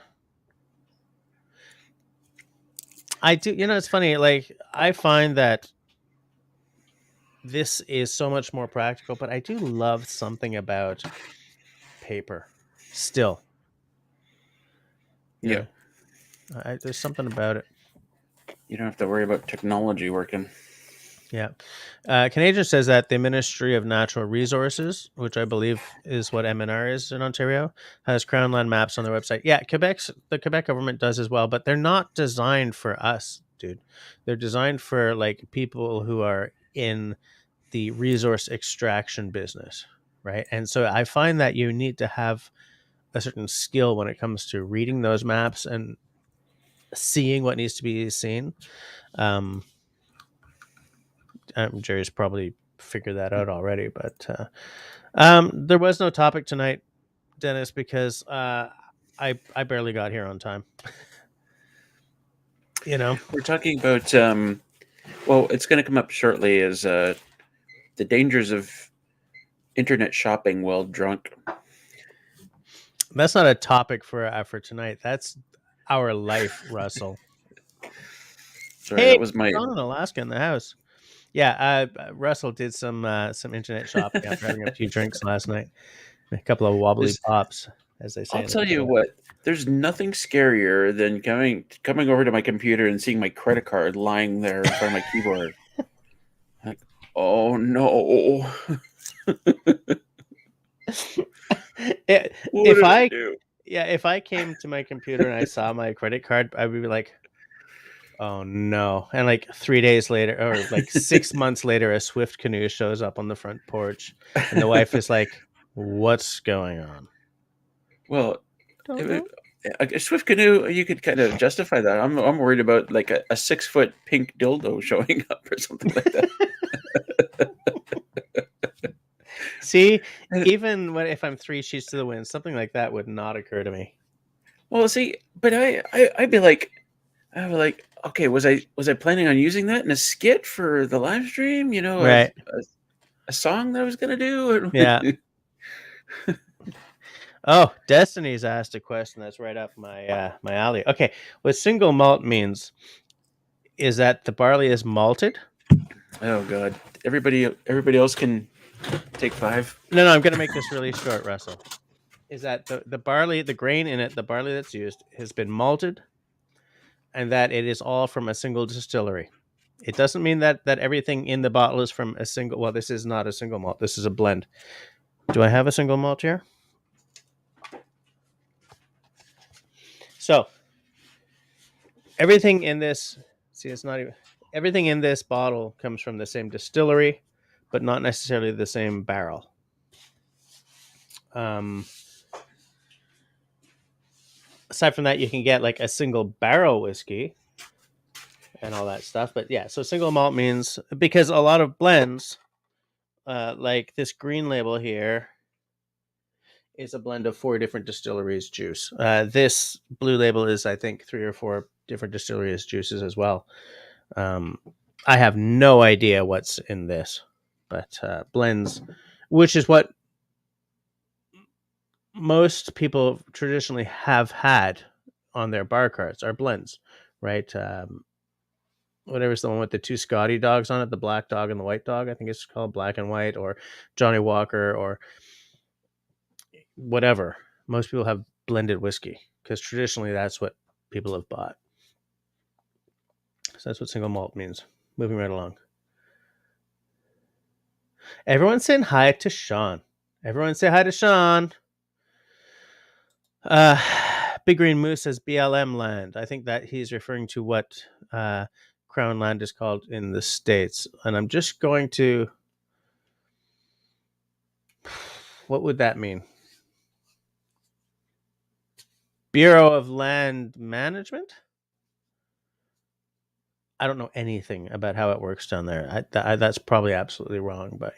I do. It's funny. Like, I find that this is so much more practical, but I do love something about paper still. Yeah. There's something about it. You don't have to worry about technology working. Yeah. Canadian says that the Ministry of Natural Resources, which I believe is what MNR is in Ontario, has Crown land maps on their website. Yeah, the Quebec government does as well, but they're not designed for us, dude. They're designed for like people who are in the resource extraction business, right? And so I find that you need to have a certain skill when it comes to reading those maps and seeing what needs to be seen. Jerry's probably figured that out already, but there was no topic tonight, Dennis, because I barely got here on time. We're talking about well, it's going to come up shortly, is the dangers of internet shopping while drunk. That's not a topic for tonight. That's our life, Russell. Sorry, Hey, that was my. John in Alaska in the house. Yeah, Russell did some internet shopping after having a few drinks last night. A couple of wobbly pops, as they say. I'll tell you what. There's nothing scarier than coming over to my computer and seeing my credit card lying there in front of my keyboard. Like, oh no! What did I do? Yeah, if I came to my computer and I saw my credit card, I would be like, oh no. And like 3 days later, or like 6 months later, a Swift canoe shows up on the front porch and the wife is like, what's going on? Well, Don't know. a Swift canoe, you could kind of justify that. I'm worried about like a 6-foot pink dildo showing up or something like that. See, even if I'm 3 sheets to the wind, something like that would not occur to me. Well, see, but I'd be like, okay, was I planning on using that in a skit for the live stream? Right. A song that I was gonna do. Yeah. Oh, Destiny's asked a question that's right up my my alley. Okay, what single malt means is that the barley is malted. Oh God, everybody else can take 5. No, I'm going to make this really short, Russell. Is that the barley, the grain in it, the barley that's used has been malted, and that it is all from a single distillery. It doesn't mean that everything in the bottle is from a single. Well, this is not a single malt. This is a blend. Do I have a single malt here? So everything in this, see, it's not even everything in this bottle comes from the same distillery, but not necessarily the same barrel. Aside from that, you can get like a single barrel whiskey and all that stuff. But yeah, so single malt means, because a lot of blends, like this green label here, is a blend of 4 different distilleries' juice. This blue label is, I think, 3 or 4 different distilleries' juices as well. I have no idea what's in this, but blends, which is what most people traditionally have had on their bar cards, are blends, right? Whatever's the one with the 2 Scotty dogs on it, the black dog and the white dog. I think it's called Black and White, or Johnny Walker, or whatever. Most people have blended whiskey because traditionally that's what people have bought. So that's what single malt means. Moving right along. Everyone's saying hi to Sean. Everyone say hi to Sean. Big Green Moose says BLM land. I think that he's referring to what Crown land is called in the States. And I'm just going to. What would that mean? Bureau of Land Management? I don't know anything about how it works down there. That's probably absolutely wrong, but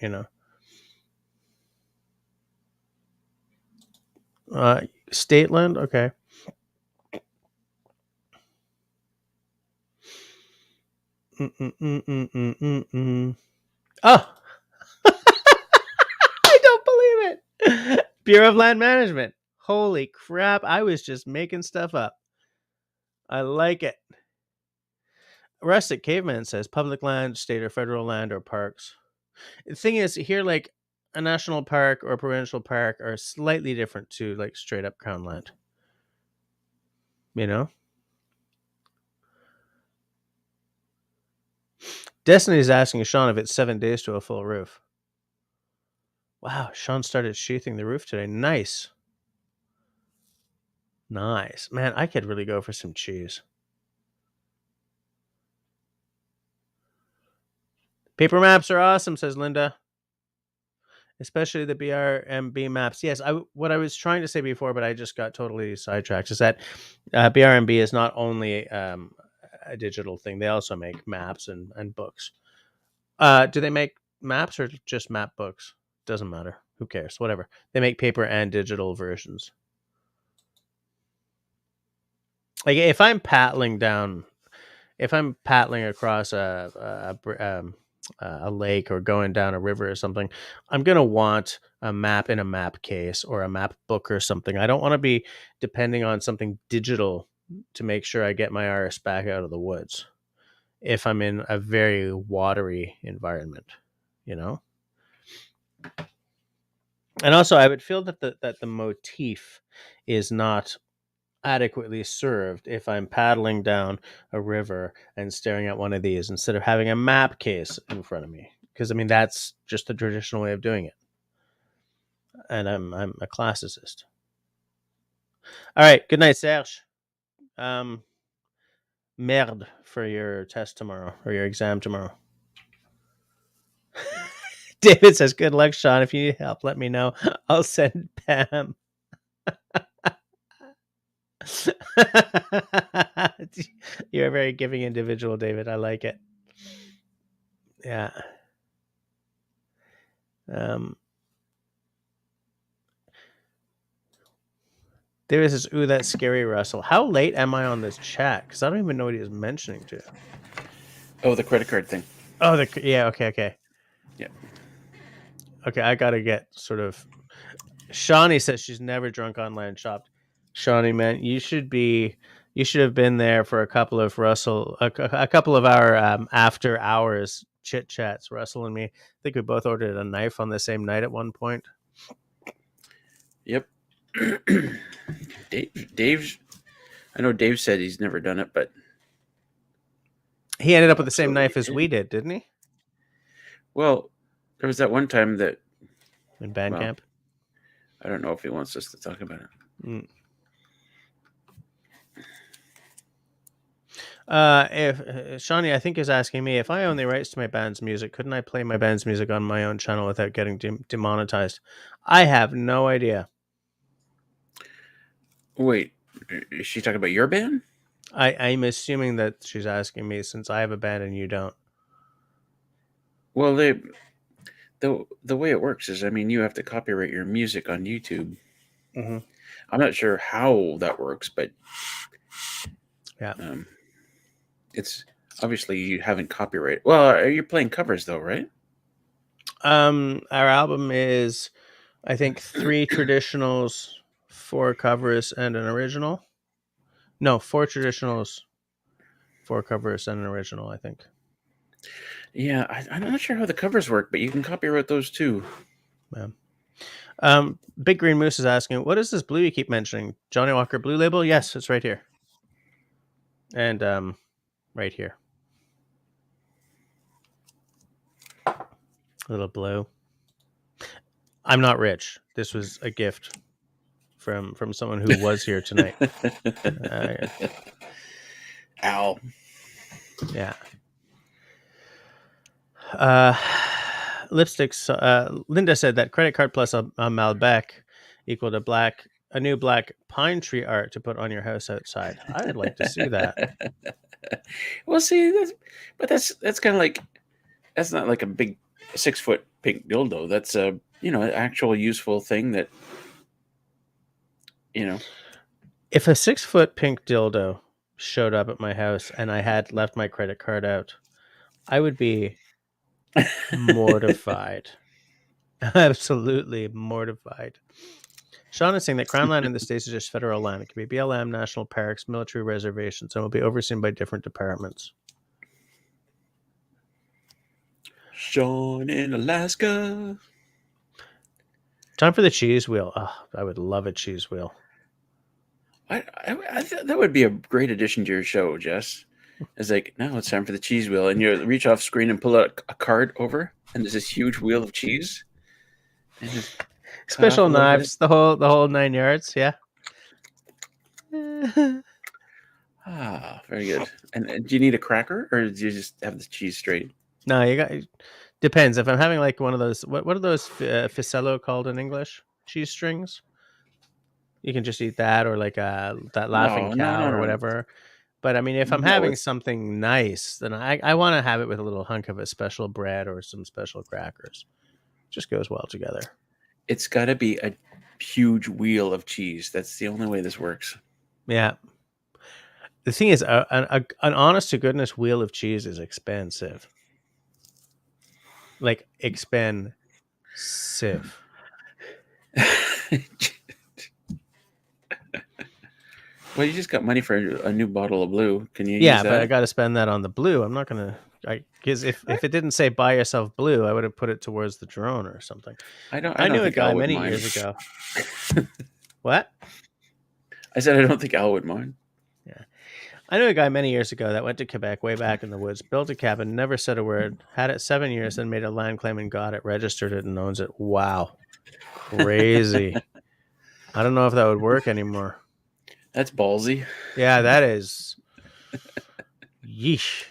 state land. Okay. Oh, I don't believe it. Bureau of Land Management. Holy crap! I was just making stuff up. I like it. Rustic Caveman says public land, state or federal land, or parks. The thing is, here, like a national park or a provincial park are slightly different to like straight up crown land. You know? Destiny's asking Sean if it's 7 days to a full roof. Wow, Sean started sheathing the roof today. Nice. Nice. Man, I could really go for some cheese. Paper maps are awesome, says Linda. Especially the BRMB maps. Yes, what I was trying to say before, but I just got totally sidetracked, is that BRMB is not only a digital thing. They also make maps and books. Do they make maps or just map books? Doesn't matter. Who cares? Whatever. They make paper and digital versions. Like if I'm paddling across a lake or going down a river or something, I'm going to want a map in a map case or a map book or something. I don't want to be depending on something digital to make sure I get my arse back out of the woods if I'm in a very watery environment, you know? And also I would feel that the motif is not adequately served if I'm paddling down a river and staring at one of these instead of having a map case in front of me. Because I mean that's just the traditional way of doing it. And I'm a classicist. All right, good night, Serge. Merde for your test tomorrow or your exam tomorrow. David says, good luck, Sean. If you need help, let me know. I'll send Pam. You're a very giving individual, David. I like it. Yeah. David says, ooh, that's scary, Russell. How late am I on this chat? Because I don't even know what he was mentioning to. Oh, the credit card thing. Oh, yeah, okay. Yeah. Okay, I got to get sort of... Shawnee says she's never drunk online shopped. Shawnee, man, you should have been there for a couple of our after hours chit chats, Russell and me. I think we both ordered a knife on the same night at one point. Yep. Dave's. I know Dave said he's never done it, but he ended up with the same knife as we did, didn't he? Well, there was that one time that in band camp. I don't know if he wants us to talk about it. If Shawnee, I think, is asking me if I own the rights to my band's music, couldn't I play my band's music on my own channel without getting demonetized? I have no idea. Wait, is she talking about your band? I'm assuming that she's asking me since I have a band and you don't. Well, the way it works is, I mean, you have to copyright your music on YouTube. Mm-hmm. I'm not sure how that works, but yeah, it's obviously you haven't copyrighted. Well, you're playing covers though, right? Our album is, I think, 3 traditionals, 4 covers, and an original. No, 4 traditionals, 4 covers, and an original, I think. Yeah, I'm not sure how the covers work, but you can copyright those too. Yeah. Big Green Moose is asking, what is this blue you keep mentioning? Johnny Walker Blue Label? Yes, it's right here. And right here. A little blue. I'm not rich. This was a gift from someone who was here tonight. Ow. Yeah. Lipsticks. Linda said that credit card plus a Malbec equal to a new black pine tree art to put on your house outside. I would like to see that. Well, see, that's kind of like, that's not like a big 6-foot pink dildo. That's a an actual useful thing that you know. If a 6-foot pink dildo showed up at my house and I had left my credit card out, I would be mortified. Absolutely mortified. Sean is saying that Crown land in the States is just federal land. It can be BLM, national parks, military reservations, and will be overseen by different departments. Sean in Alaska. Time for the cheese wheel. Oh, I would love a cheese wheel. I that would be a great addition to your show, Jess. It's like, now it's time for the cheese wheel, and you reach off screen and pull out a card over, and there's this huge wheel of cheese, and just special knives, the whole 9 yards. Yeah. Very good. And do you need a cracker, or do you just have the cheese straight? No, you got. Depends. If I'm having like one of those, what are those ficello called in English? Cheese strings. You can just eat that, or like that laughing cow or whatever. But I mean, if I'm having something nice, then I want to have it with a little hunk of a special bread or some special crackers. Just goes well together. It's got to be a huge wheel of cheese. That's the only way this works. Yeah. The thing is, an honest to goodness wheel of cheese is expensive. Like expensive. Well, you just got money for a new bottle of blue. Can you use that? But I got to spend that on the blue. I'm not going to, because if it didn't say buy yourself blue, I would have put it towards the drone or something. I knew a guy many years ago. What? I said, I don't think Al would mind. Yeah. I knew a guy many years ago that went to Quebec way back in the woods, built a cabin, never said a word, had it 7 years, then made a land claim and got it, registered it, and owns it. Wow. Crazy. I don't know if that would work anymore. That's ballsy. Yeah, that is. Yeesh.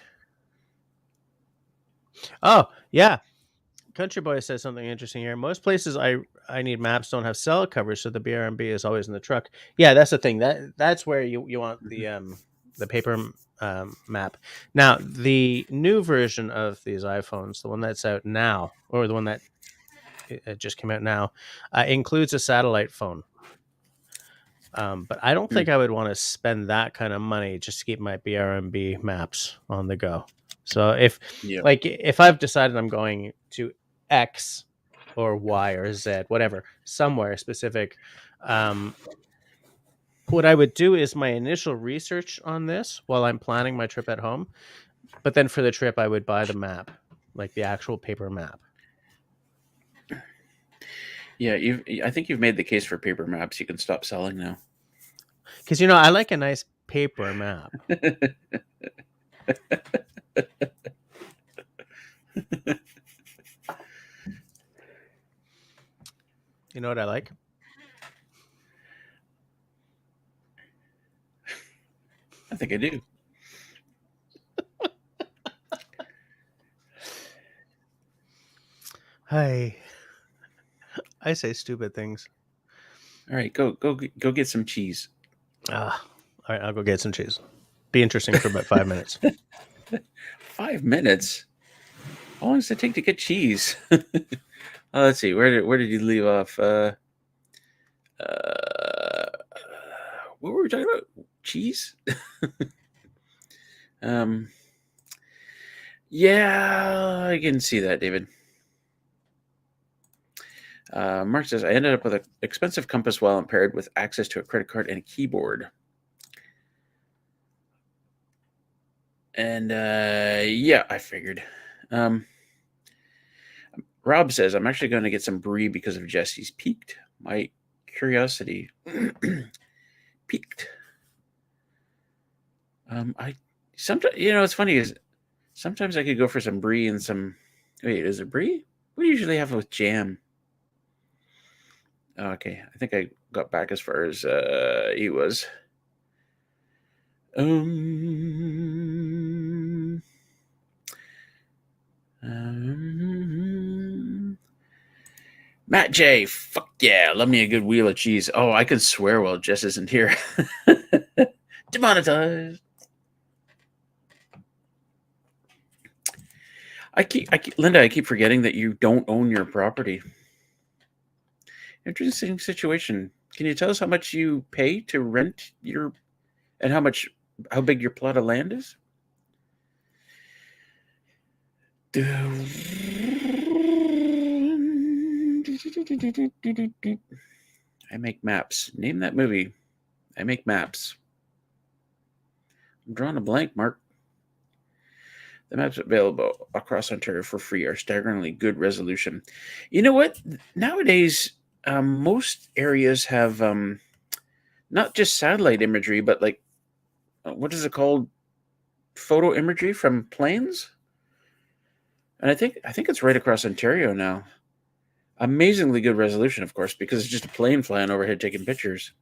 Oh, yeah. Country Boy says something interesting here. Most places I need maps don't have cell coverage, so the BRMB is always in the truck. Yeah, that's the thing. That's where you want the paper map. Now, the new version of these iPhones, the one that's out now, or the one that it just came out now, includes a satellite phone. But I don't think I would want to spend that kind of money just to keep my BRMB maps on the go. So if I've decided I'm going to X or Y or Z, whatever, somewhere specific, what I would do is my initial research on this while I'm planning my trip at home. But then for the trip, I would buy the map, like the actual paper map. Yeah, I think you've made the case for paper maps. You can stop selling now. Because, I like a nice paper map. You know what I like? I think I do. Hi. I say stupid things. All right, go get some cheese. All right, I'll go get some cheese. Be interesting for about 5 minutes. 5 minutes? How long does it take to get cheese? Let's see. Where did you leave off? What were we talking about? Cheese? Yeah, I can see that, David. Mark says, I ended up with an expensive compass while impaired with access to a credit card and a keyboard. And yeah, I figured. Rob says, I'm actually going to get some brie because of Jesse's piqued. My curiosity piqued. Sometimes, it's funny is sometimes I could go for some brie and some. Wait, is it brie? What do you usually have with jam? Okay, I think got back as far as he was. Matt J, fuck yeah, love me a good wheel of cheese. Oh, I can swear while Jess isn't here. Demonetized. Linda, I keep forgetting that you don't own your property. Interesting situation. Can you tell us how much you pay to rent your, and how big your plot of land is? I make maps. Name that movie. I make maps. I'm drawing a blank, Mark. The maps available across Ontario for free are staggeringly good resolution. You know what? Nowadays, most areas have not just satellite imagery, but like, what is it called? Photo imagery from planes. And I think it's right across Ontario now. Amazingly good resolution, of course, because it's just a plane flying overhead taking pictures.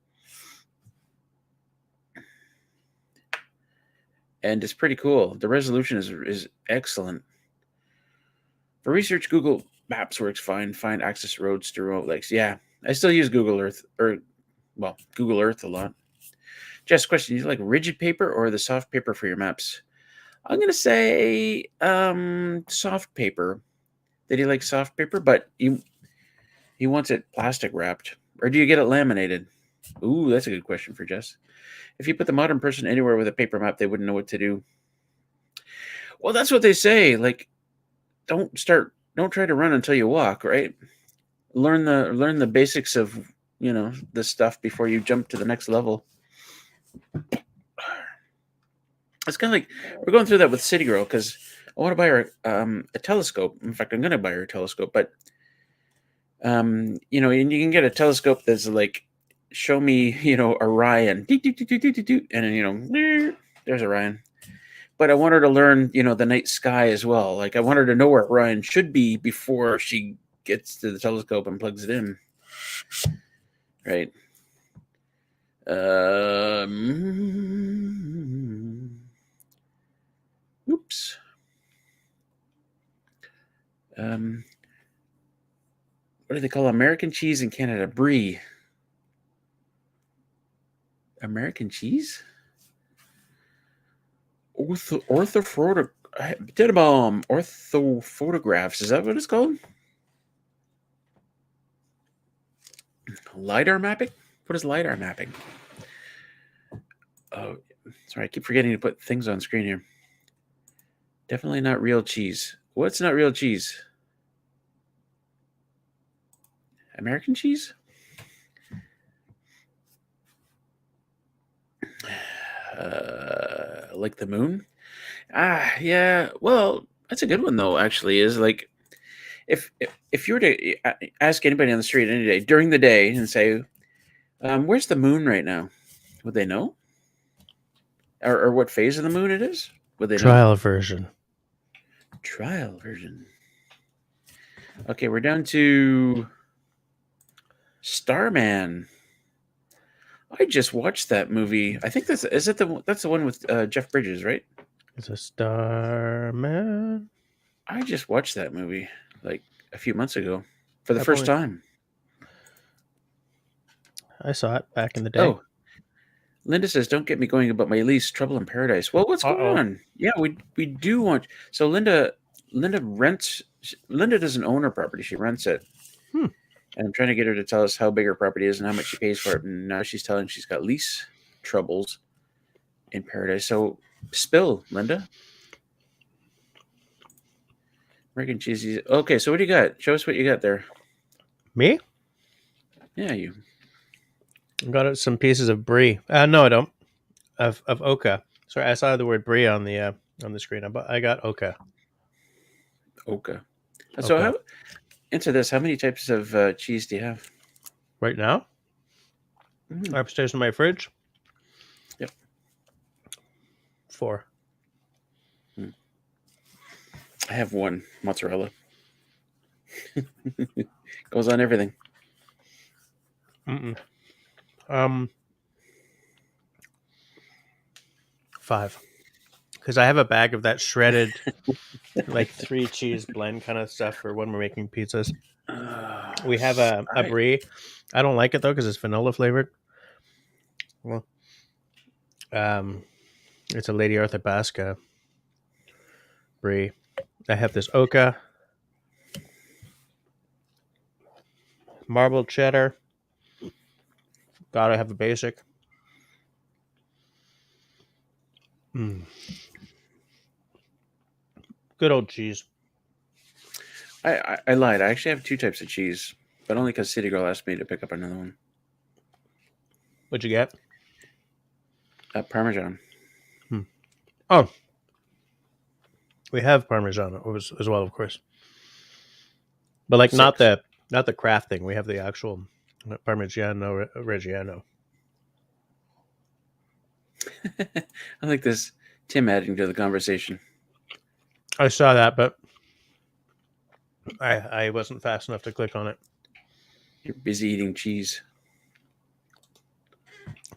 And it's pretty cool. The resolution is excellent. For research, Google Maps works fine. Find access roads to remote lakes. Yeah, I still use Google Earth, Google Earth a lot. Jess, question: do you like rigid paper or the soft paper for your maps? I'm gonna say soft paper. That he likes soft paper, but he wants it plastic wrapped, or do you get it laminated? Ooh, that's a good question for Jess. If you put the modern person anywhere with a paper map, they wouldn't know what to do. Well, that's what they say. Like, don't try to run until you walk, right? Learn the basics of, the stuff before you jump to the next level. It's kind of like we're going through that with City Girl because I want to buy her a telescope. In fact, I'm going to buy her a telescope, but and you can get a telescope that's like, show me, Orion, and then there's Orion. But I want her to learn, the night sky as well. Like, I want her to know where Orion should be before she gets to the telescope and plugs it in. Right. Oops. What do they call American cheese in Canada? Brie. American cheese? Orthophotographs. Is that what it's called? LiDAR mapping? What is LiDAR mapping? Oh, sorry. I keep forgetting to put things on screen here. Definitely not real cheese. What's not real cheese? American cheese? Like the moon? Yeah. Well, that's a good one though. Actually, is like, if you were to ask anybody on the street any day during the day and say, "Where's the moon right now?" Would they know? Or what phase of the moon it is? Would they know? Trial version. Trial version. Okay, we're down to Starman. I just watched that movie. I think that's the one with Jeff Bridges, right? It's a Starman. I just watched that movie like a few months ago for the first time. I saw it back in the day. Oh, Linda says, "Don't get me going about my lease. Trouble in Paradise." Well, what's going on? Yeah, we do want. So Linda rents. Linda doesn't own her property; she rents it. And I'm trying to get her to tell us how big her property is and how much she pays for it. And now she's telling she's got lease troubles in Paradise. So spill, Linda. American cheesy. Okay, so what do you got? Show us what you got there. Me? Yeah, you. I got some pieces of brie. No, I don't. Of oka. Sorry, I saw the word brie on the screen. I got oka. Oka. So how answer this? How many types of cheese do you have right now? Upstairs in my fridge. Yep. 4. I have 1 mozzarella. Goes on everything. 5. Because I have a bag of that shredded, like 3 cheese blend kind of stuff for when we're making pizzas. We have a brie. I don't like it though because it's vanilla flavored. Well, it's a Lady Arthur Basca brie. I have this Oka marbled cheddar. Gotta have a basic. Good old cheese. I lied. I actually have 2 types of cheese, but only because City Girl asked me to pick up another one. What'd you get? Parmesan. Oh, we have Parmesan as well, of course. But like 6. not the craft thing. We have the actual Parmigiano Reggiano. I like this Tim adding to the conversation. I saw that, but I wasn't fast enough to click on it. You're busy eating cheese.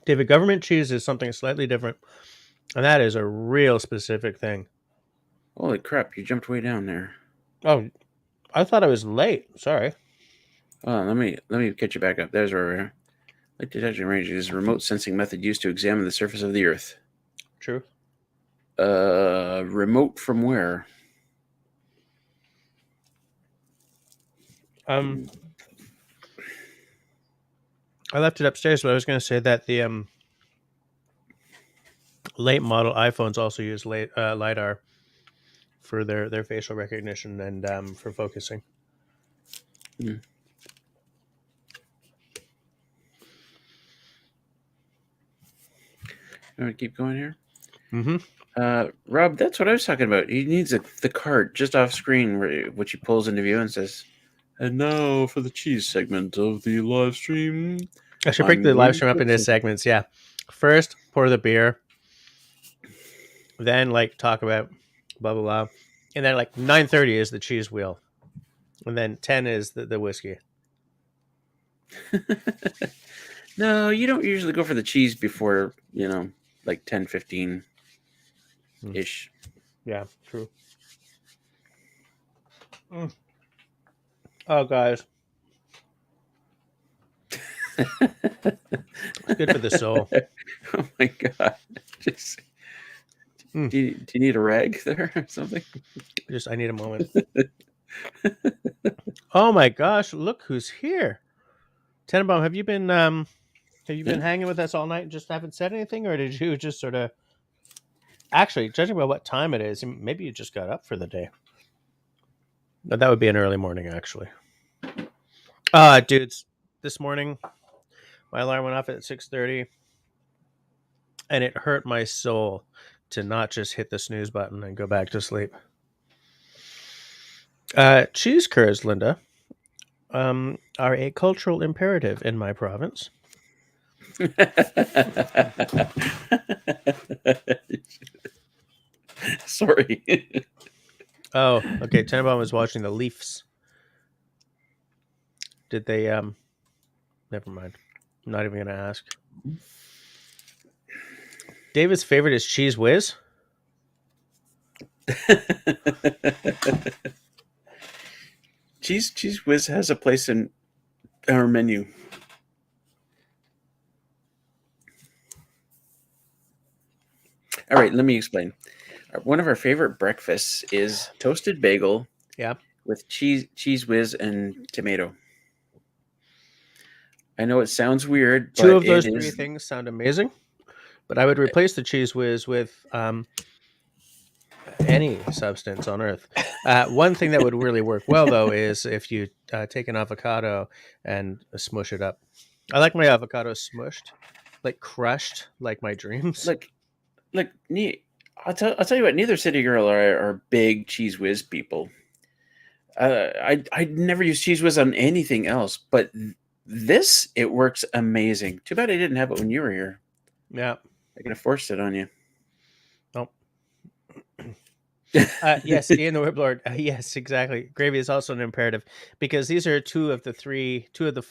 David, government cheese is something slightly different, and that is a real specific thing. Holy crap! You jumped way down there. Oh, I thought I was late. Sorry. Oh, let me catch you back up. There's where we are. Light detection range is a remote sensing method used to examine the surface of the Earth. True. Remote from where? I left it upstairs, but I was going to say that the late model iPhones also use LiDAR for their facial recognition and for focusing. Hmm. You want to keep going here? Mm-hmm. Rob, that's what I was talking about. He needs the cart just off screen, which he pulls into view and says, "And now for the cheese segment of the live stream." I should break the live stream up into segments. Yeah. First, pour the beer. Then, like, talk about blah, blah, blah. And then, like, 9:30 is the cheese wheel. And then 10 is the whiskey. No, you don't usually go for the cheese before, like 10:15-ish. Yeah, true. Oh, guys. It's good for the soul. Oh, my God. Do you need a rag there or something? I need a moment. Oh, my gosh. Look who's here. Tenenbaum, have you been hanging with us all night and just haven't said anything? Or did you just sort of... Actually, judging by what time it is, maybe you just got up for the day. But that would be an early morning, actually. Dudes, this morning, my alarm went off at 6:30, and it hurt my soul to not just hit the snooze button and go back to sleep. Cheese curds, Linda, are a cultural imperative in my province. Sorry. Oh, okay. Tenenbaum was watching the Leafs. Did they? Never mind. I'm not even going to ask. David's favorite is Cheese Whiz. Cheese Whiz has a place in our menu. All right, let me explain. One of our favorite breakfasts is toasted bagel. Yeah. With cheese whiz and tomato. I know it sounds weird. Two of those three things sound amazing, but I would replace the cheese whiz with any substance on earth. One thing that would really work well, though, is if you take an avocado and smush it up. I like my avocado smushed, like crushed, like my dreams. Look, I'll tell you what. Neither City Girl are big cheese whiz people. I'd never use cheese whiz on anything else, but this, it works amazing. Too bad I didn't have it when you were here. Yeah, I could have forced it on you. Nope. Yes, Ian the Whiplord. Yes, exactly. Gravy is also an imperative because these are two of the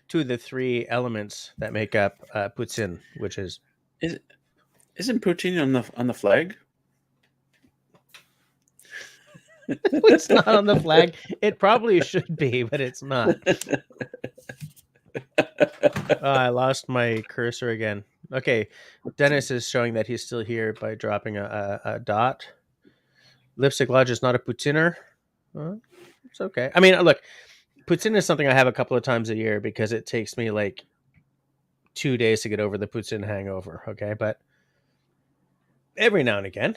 two of the three elements that make up poutine, which is Isn't poutine on the flag? it's not on the flag. It probably should be, but it's not. Oh, I lost my cursor again. Okay, Dennis is showing that he's still here by dropping a dot. Lipstick Lodge is not a poutiner. It's okay. I mean, look, poutine is something I have a couple of times a year because it takes me like 2 days to get over the poutine hangover. Okay, but every now and again,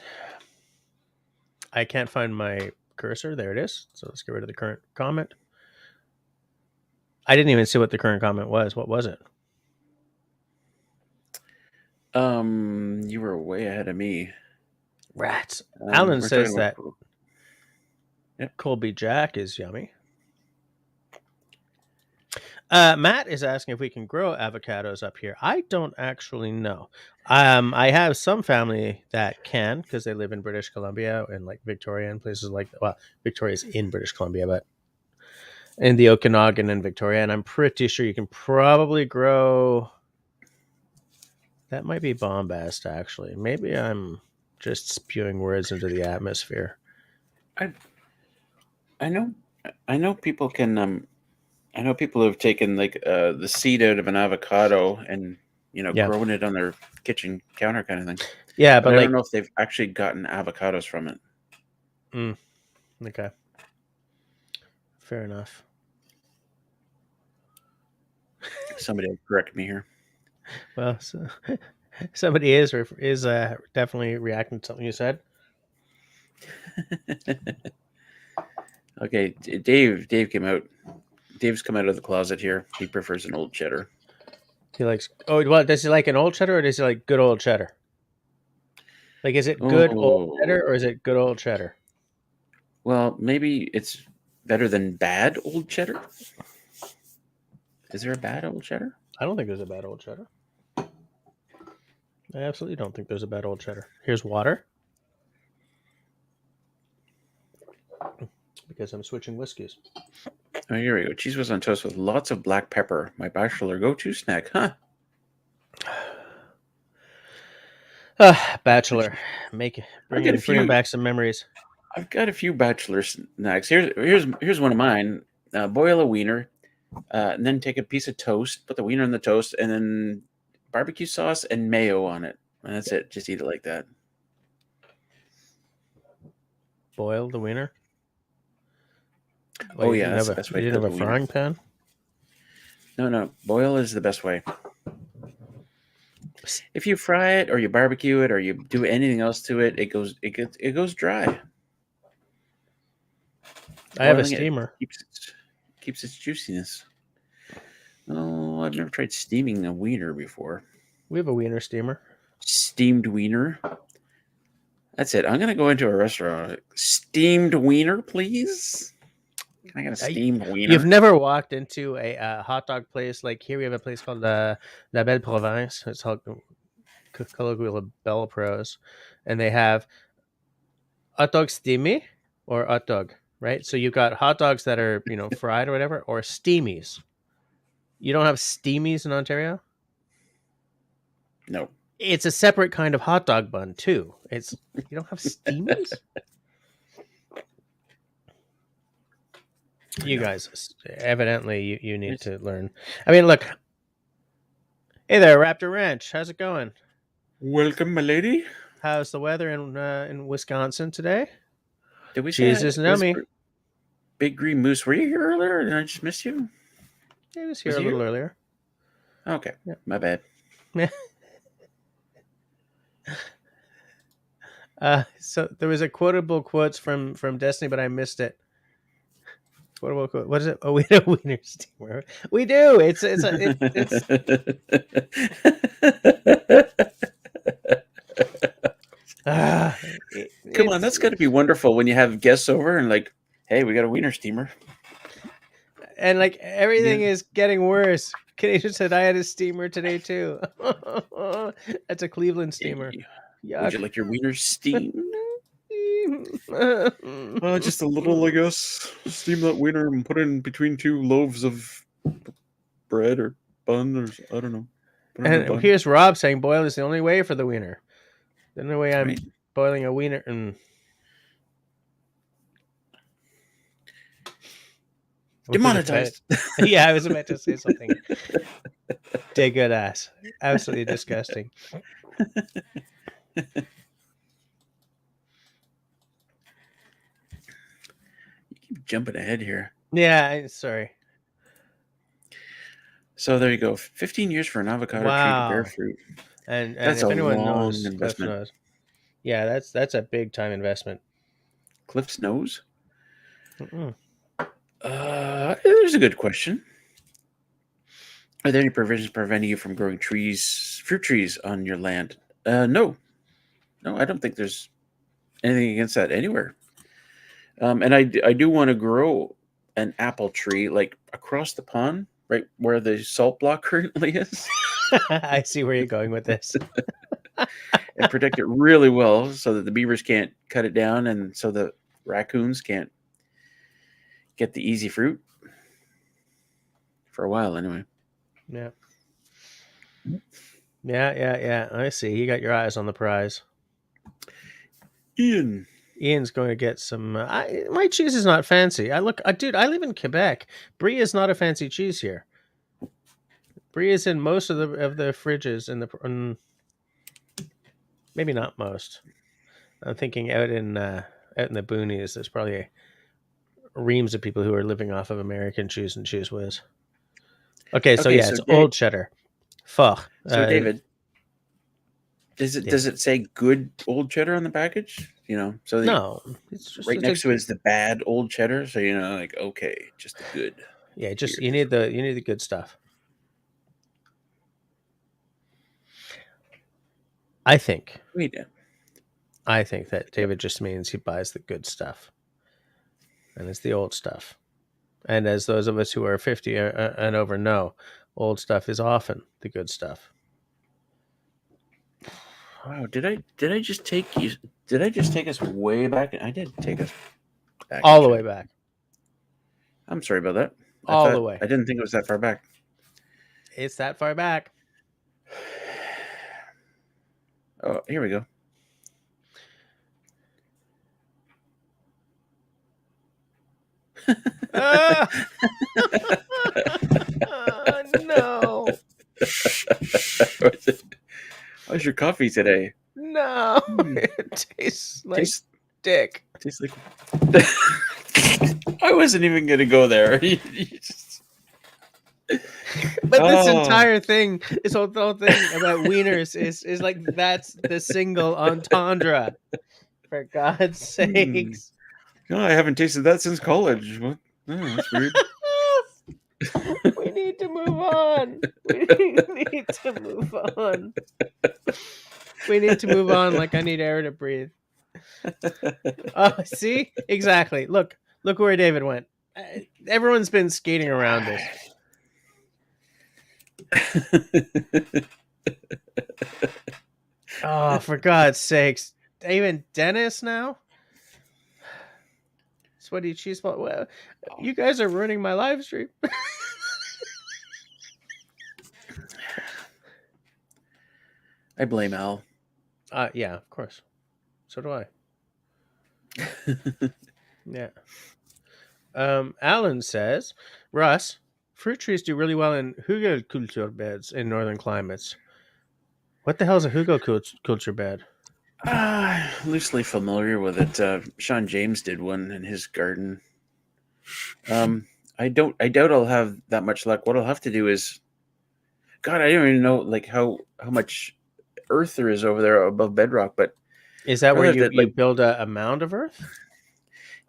I can't find my cursor. There it is. So let's get rid of the current comment. I didn't even see what the current comment was. What was it? You were way ahead of me. Rats. Alan says that Yep. Colby Jack is yummy. Matt is asking if we can grow avocados up here. I don't actually know. I have some family that can because they live in British Columbia and like Victoria and places like that. Well, Victoria's in British Columbia, but in the Okanagan and Victoria, and I'm pretty sure you can probably grow. That might be bombast, actually. Maybe I'm just spewing words into the atmosphere. I know people can. I know people who have taken like the seed out of an avocado and growing it on their kitchen counter kind of thing. Yeah, but I like, don't know if they've actually gotten avocados from it. Okay. Fair enough. Somebody will correct me here. Well, somebody is definitely reacting to something you said. Okay, Dave came out. Dave's come out of the closet here. He prefers an old cheddar. He likes. Oh, well, does he like an old cheddar or does he like good old cheddar? Like, is it good old cheddar or is it good old cheddar? Well, maybe it's better than bad old cheddar. Is there a bad old cheddar? I don't think there's a bad old cheddar. I absolutely don't think there's a bad old cheddar. Here's water. Because I'm switching whiskeys. Oh, here we go. Cheese whiz on toast with lots of black pepper. My bachelor go-to snack, huh? Bachelor, bringing back some memories. I've got a few bachelor snacks. Here's one of mine. Boil a wiener, and then take a piece of toast, put the wiener on the toast, and then barbecue sauce and mayo on it. And that's it. Just eat it like that. Boil the wiener? Oh, yeah, that's the best way. You didn't have a frying pan? No. Boil is the best way. If you fry it or you barbecue it or you do anything else to it, it goes dry. I have a steamer. Keeps its juiciness. Oh, I've never tried steaming a wiener before. We have a wiener steamer. Steamed wiener. That's it. I'm gonna go into a restaurant. Steamed wiener, please. Can I get a steamed wiener? You've never walked into a hot dog place like here? We have a place called La Belle Province. It's called colloquial Belle Pros, and they have hot dog steamy or hot dog, right? So you've got hot dogs that are fried or whatever, or steamies. You don't have steamies in Ontario? No. It's a separate kind of hot dog bun too. You don't have steamies? You guys, evidently, you need to learn. I mean, look. Hey there, Raptor Ranch. How's it going? Welcome, my lady. How's the weather in Wisconsin today? Did we Jesus know me. Big Green Moose, were you here earlier? Did I just miss you? He was here a little earlier. Okay, yeah. My bad. So there was a quotable quotes from Destiny, but I missed it. Quotable quote. What is it? Oh, we have a wiener steamer. We do. It's Come on, that's got to be wonderful when you have guests over and like, hey, we got a wiener steamer. And like everything is getting worse. Canadian said I had a steamer today too. That's a Cleveland steamer. Yuck. Would you like your wiener steamed? Just a little, I guess. Steam that wiener and put it in between two loaves of bread or bun or I don't know. Put it on a And bun. here's Rob saying boil is the only way for the wiener. The only way I'm Right. boiling a wiener. Demonetized. Yeah, I was about to say something. Day good ass. Absolutely disgusting. Keep jumping ahead here. Yeah, sorry. So there you go. 15 years for an avocado tree to bear Wow. fruit. And That's if a anyone long knows, Cliff investment. knows. Yeah, that's a big time investment. Cliff's nose? Mm-mm. There's a good question. Are there any provisions preventing you from growing fruit trees on your land? No. No, I don't think there's anything against that anywhere. And I do want to grow an apple tree like across the pond, right where the salt block currently is, I see where you're going with this. and protect it really well so that the beavers can't cut it down and so the raccoons can't get the easy fruit for a while anyway. Yeah. Yeah. I see. You got your eyes on the prize. Ian. Ian's going to get some. My cheese is not fancy. Dude. I live in Quebec. Brie is not a fancy cheese here. Brie is in most of the fridges maybe not most. I'm thinking out in the boonies. There's probably reams of people who are living off of American cheese and cheese whiz. Okay, so Okay, yeah, it's old cheddar. Fuck. David, Yeah. does it say good old cheddar on the package? So No, right next to it is the bad old cheddar, so like okay, just the good. Yeah, just Here you it is. need the good stuff. I think Wait, that David just means he buys the good stuff, and it's the old stuff. And as those of us who are 50 and over know, old stuff is often the good stuff. wow, did I just take you? Did I just take us way back? I did take us back. All the way back. I'm sorry about that. All the way. I didn't think it was that far back. It's that far back. Oh, here we go. No. How's your coffee today? No. It tastes like dick. Tastes like. I wasn't even gonna go there. But this entire thing, this whole thing about wieners is like that's the single entendre. For God's sakes. No, I haven't tasted that since college. What? Oh, that's weird. We need to move on. We need to move on. We need to move on like I need air to breathe. Oh, see? Exactly. Look where David went. Everyone's been skating around this. Oh, for God's sakes. Even Dennis now? Sweaty cheese ball. Well, you guys are ruining my live stream. I blame Al. Yeah, of course. So do I. Yeah. Alan says, Russ, fruit trees do really well in Hugo culture beds in northern climates. What the hell is a Hugo culture bed? Loosely familiar with it. Sean James did one in his garden. I doubt I'll have that much luck. What I'll have to do is, God, I don't even know like how much earth there is over there above bedrock. But is that where you build a mound of earth?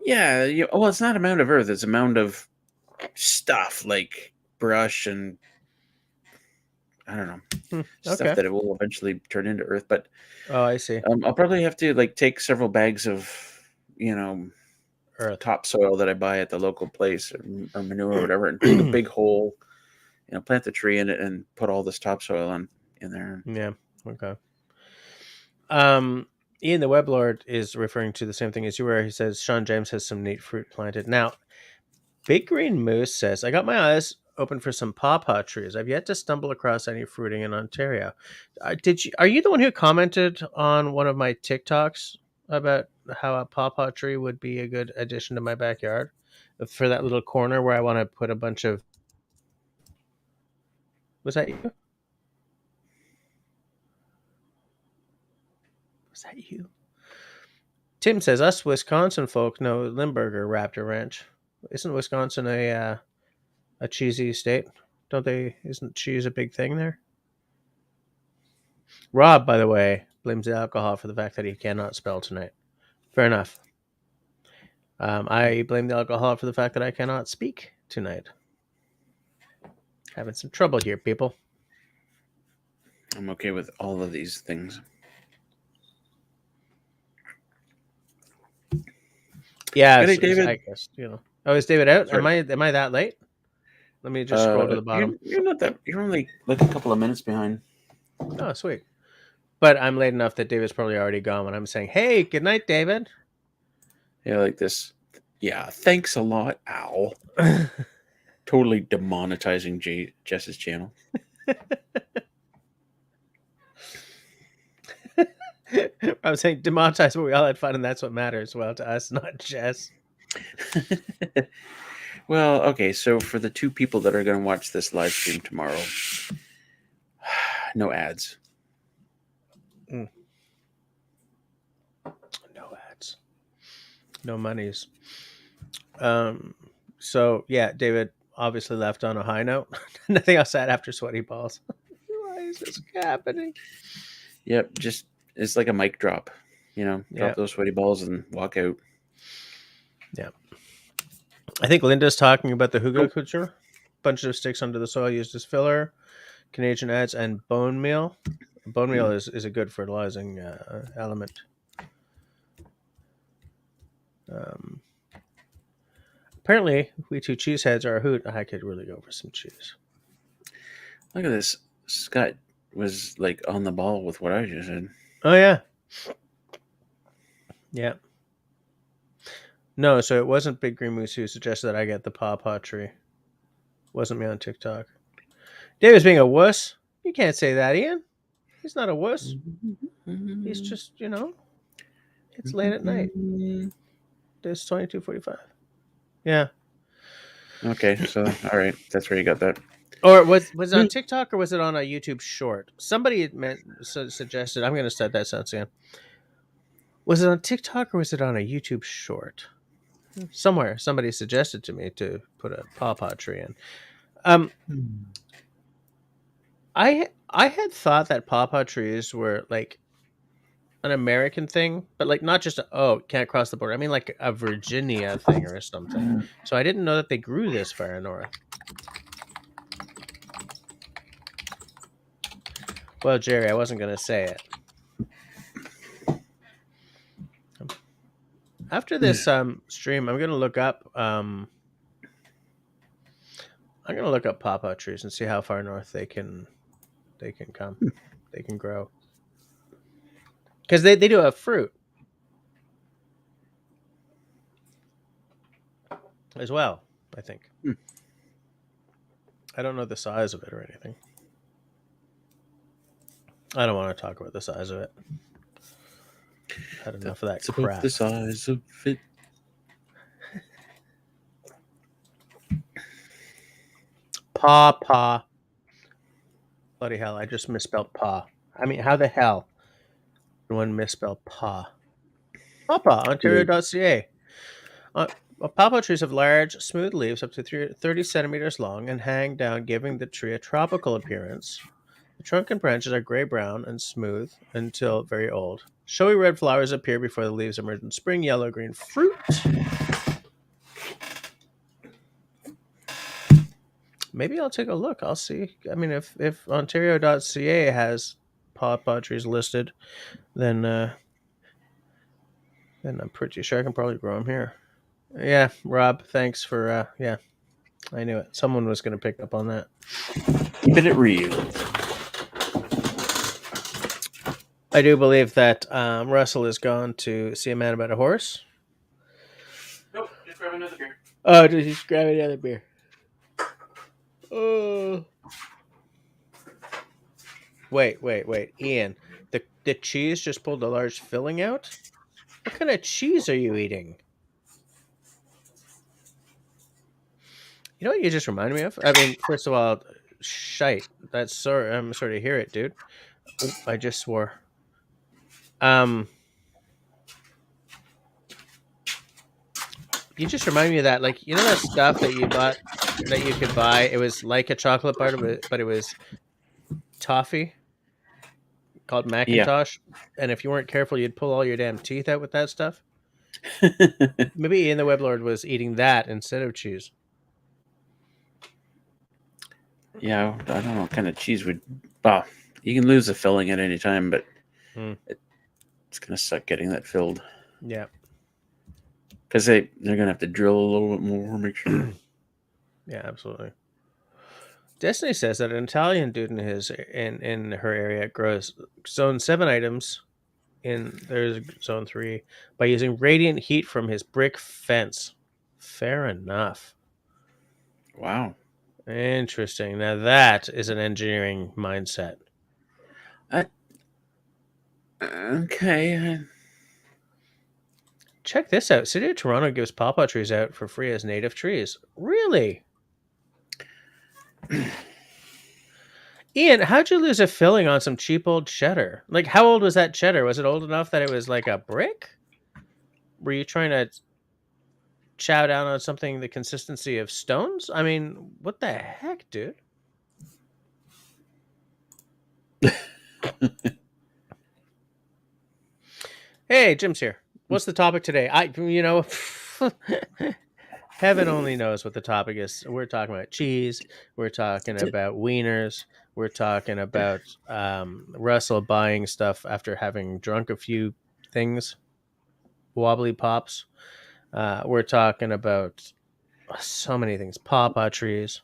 Yeah, well, it's not a mound of earth; it's a mound of stuff like brush and I don't know stuff that it will eventually turn into earth. But oh, I see. I'll probably have to like take several bags of earth topsoil that I buy at the local place or manure or whatever, and dig a big hole, plant the tree in it, and put all this topsoil in there. Yeah. Okay. Ian the Weblord is referring to the same thing as you were. He says Sean James has some neat fruit planted. Now, Big Green Moose says, I got my eyes open for some pawpaw trees. I've yet to stumble across any fruiting in Ontario. Did you? Are you the one who commented on one of my TikToks about how a pawpaw tree would be a good addition to my backyard for that little corner where I want to put a bunch of? Was that you? Was that you? Tim says us Wisconsin folk know Limburger Raptor Ranch. Isn't Wisconsin a cheesy state? Don't they? Isn't cheese a big thing there? Rob, by the way, blames the alcohol for the fact that he cannot spell tonight. Fair enough. I blame the alcohol for the fact that I cannot speak tonight. Having some trouble here, people. I'm okay with all of these things. Yeah, Good day, David. I guess Oh, is David out? Sorry. Am I that late? Let me just scroll to the bottom. You're not that. You're only like a couple of minutes behind. Oh, sweet. But I'm late enough that David's probably already gone when I'm saying, "Hey, good night, David." Yeah, like this. Yeah, thanks a lot, Ow. Totally demonetizing Jess's channel. I was saying demonetize, but we all had fun, and that's what matters. Well, to us, not Jess. Well, okay, so for the 2 people that are going to watch this live stream tomorrow, no ads. No ads. No monies. So yeah, David obviously left on a high note. Nothing else said after sweaty balls. Why is this happening? Yep, just it's like a mic drop. Drop those sweaty balls and walk out. Yeah. I think Linda's talking about the Hugo Couture. Bunch of sticks under the soil used as filler, Canadian ads, and bone meal. Bone meal is a good fertilizing element. Apparently, we 2 cheeseheads are a hoot. I could really go for some cheese. Look at this. Scott was like on the ball with what I just said. Oh, yeah. Yeah. No, so it wasn't Big Green Moose who suggested that I get the pawpaw tree. Wasn't me on TikTok. David's being a wuss. You can't say that, Ian. He's not a wuss. He's just, it's late at night. It's 22:45. Yeah. Okay, so all right, that's where you got that. Or was it on TikTok or was it on a YouTube short? Somebody suggested. I'm going to start that sentence again. Was it on TikTok or was it on a YouTube short? Somewhere somebody suggested to me to put a pawpaw tree in. I had thought that pawpaw trees were like an American thing, but like not just can't cross the border. I mean like a Virginia thing or something. So I didn't know that they grew this far north. Well, Jerry, I wasn't going to say it. After this stream, I'm going to look up pawpaw trees and see how far north they can come. They can grow. Cuz they do have fruit as well, I think. I don't know the size of it or anything. I don't want to talk about the size of it. Had enough of that crap. The size of it. Paw. Bloody hell, I just misspelled paw. I mean, how the hell did one misspell paw? Pawpaw, Ontario.ca. Pawpaw trees have large, smooth leaves up to 30 centimeters long and hang down, giving the tree a tropical appearance. The trunk and branches are gray-brown and smooth until very old. Showy red flowers appear before the leaves emerge in spring, yellow-green fruit. Maybe I'll take a look. I'll see. I mean, if Ontario.ca has pawpaw trees listed, then I'm pretty sure I can probably grow them here. Yeah, Rob, thanks for I knew it. Someone was going to pick up on that. Keeping it real. I do believe that Russell is gone to see a man about a horse. Nope, just grab another beer. Oh, just grab another beer. Oh. Wait, Ian. The cheese just pulled a large filling out. What kind of cheese are you eating? You know what you just reminded me of? I mean, first of all, shite. That's sorry. I'm sorry to hear it, dude. Oh, I just swore. Um, you just remind me of that. Like, you know that stuff that you bought that you could buy. It was like a chocolate bar, but it was toffee called Yeah. Macintosh. And if you weren't careful, you'd pull all your damn teeth out with that stuff. Maybe Ian the Weblord was eating that instead of cheese. Yeah, I don't know what kind of cheese would. Well, you can lose the filling at any time, but Mm, it's gonna suck getting that filled yeah. because they're gonna have to drill a little bit more, make sure. Yeah, absolutely. Destiny says that an Italian dude in her area grows zone 7 items in there's zone 3 by using radiant heat from his brick fence. Fair enough. Wow. Interesting. Now that is an engineering mindset. Uh, okay. Check this out. City of Toronto gives pawpaw trees out for free as native trees. Really? Ian, how'd you lose a filling on some cheap old cheddar? Like, how old was that cheddar? Was it old enough that it was like a brick? Were you trying to chow down on something the consistency of stones? I mean, what the heck, dude? Hey, Jim's here. What's the topic today? Heaven only knows what the topic is. We're talking about cheese. We're talking about wieners. We're talking about Russell buying stuff after having drunk a few things, wobbly pops. We're talking about so many things. Pawpaw trees.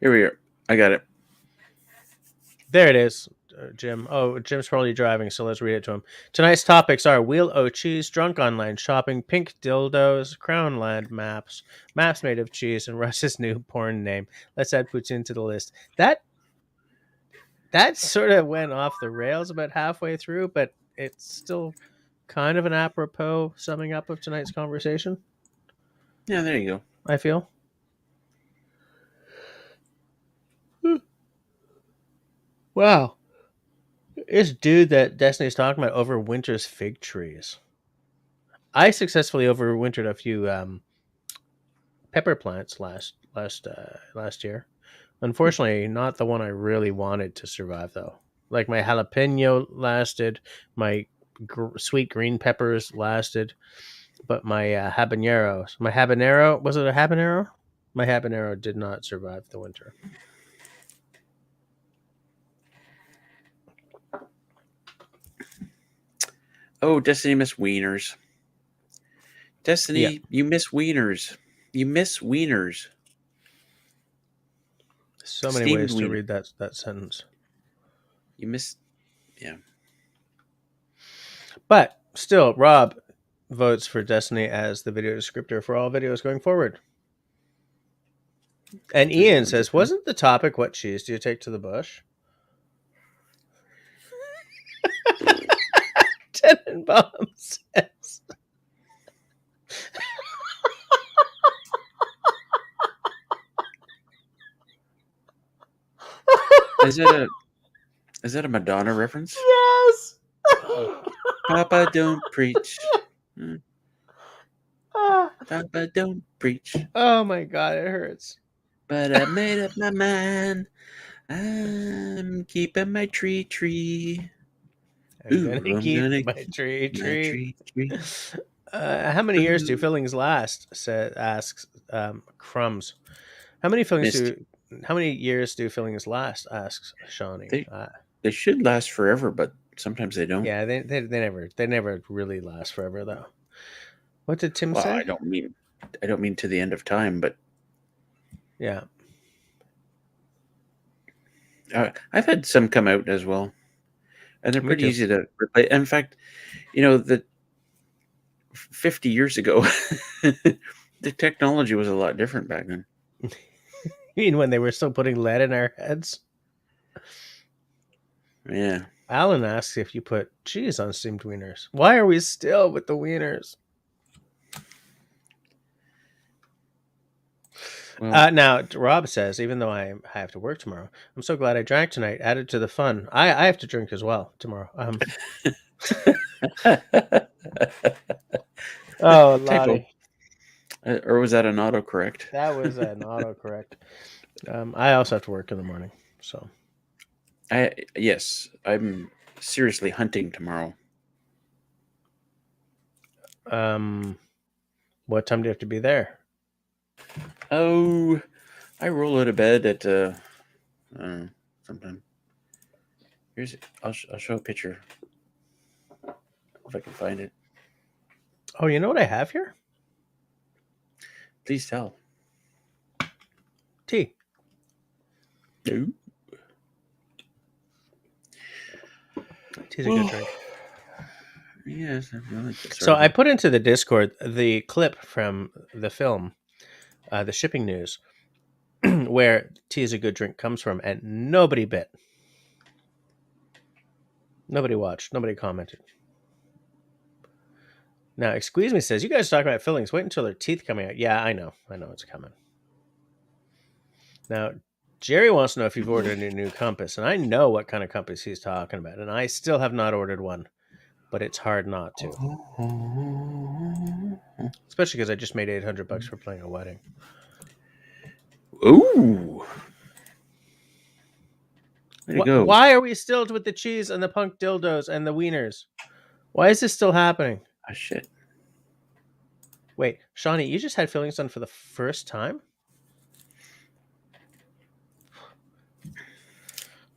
Here we are. I got it. There it is, Jim. Oh, Jim's probably driving, so let's read it to him. Tonight's topics are Wheel O Cheese, drunk online shopping, pink dildos, crown land maps, maps made of cheese, and Russ's new porn name. Let's add Putin to the list. That sort of went off the rails about halfway through, but it's still kind of an apropos summing up of tonight's conversation, Yeah, there you go. I feel. Wow. This dude that Destiny's talking about overwinters fig trees. I successfully overwintered a few pepper plants last year. Unfortunately, not the one I really wanted to survive though. Like my jalapeno lasted, my sweet green peppers lasted, but my habanero, was it a habanero? My habanero did not survive the winter. Oh, Destiny miss wieners. Yeah, Destiny, you miss wieners. You miss wieners. so many Steamed ways to wiener. read that sentence. You miss. Yeah. But still, Rob votes for Destiny as the video descriptor for all videos going forward. And Ian says, wasn't the topic what cheese do you take to the bush? Tenenbaum says. Is that a Madonna reference? Yes. Papa don't preach. Papa don't preach. Oh my god, it hurts. But I made up my mind. I'm keeping my tree. I'm gonna keep my tree. How many years do fillings last? Asks Crumbs. How many years do fillings last? Asks Shawnee. They should last forever, but sometimes they don't. Yeah, they never really last forever though. What did Tim say? I don't mean to the end of time, but yeah. I've had some come out as well, and they're Me pretty too. easy to replace. In fact, the 50 years ago, the technology was a lot different back then. You mean when they were still putting lead in our heads? Yeah. Alan asks if you put cheese on steamed wieners. Why are we still with the wieners? Well, Now, Rob says, even though I have to work tomorrow, I'm so glad I drank tonight. Added to the fun. I have to drink as well tomorrow. Oh, typo. Lottie. Or was that an autocorrect? That was an autocorrect. I also have to work in the morning. So, Yes, I'm seriously hunting tomorrow. what time do you have to be there? Oh, I roll out of bed at sometime. I'll show a picture if I can find it. Oh, you know what I have here? Please tell. Tea. No. Tea's a good drink. Yes, I like this. So I put into the Discord the clip from the film, the shipping news, where tea is a good drink comes from, and nobody bit. Nobody watched. Nobody commented. Now, Excuse Me says, you guys talk about fillings. Wait until their teeth coming out. Yeah, I know. I know it's coming. Now, Jerry wants to know if you've ordered a new compass, and I know what kind of compass he's talking about, and I still have not ordered one, but it's hard not to. Especially because I just made $800 for playing a wedding. Ooh. Way to go. Why are we still with the cheese and the punk dildos and the wieners? Why is this still happening? Ah, shit. Wait, Shawnee, you just had fillings done for the first time?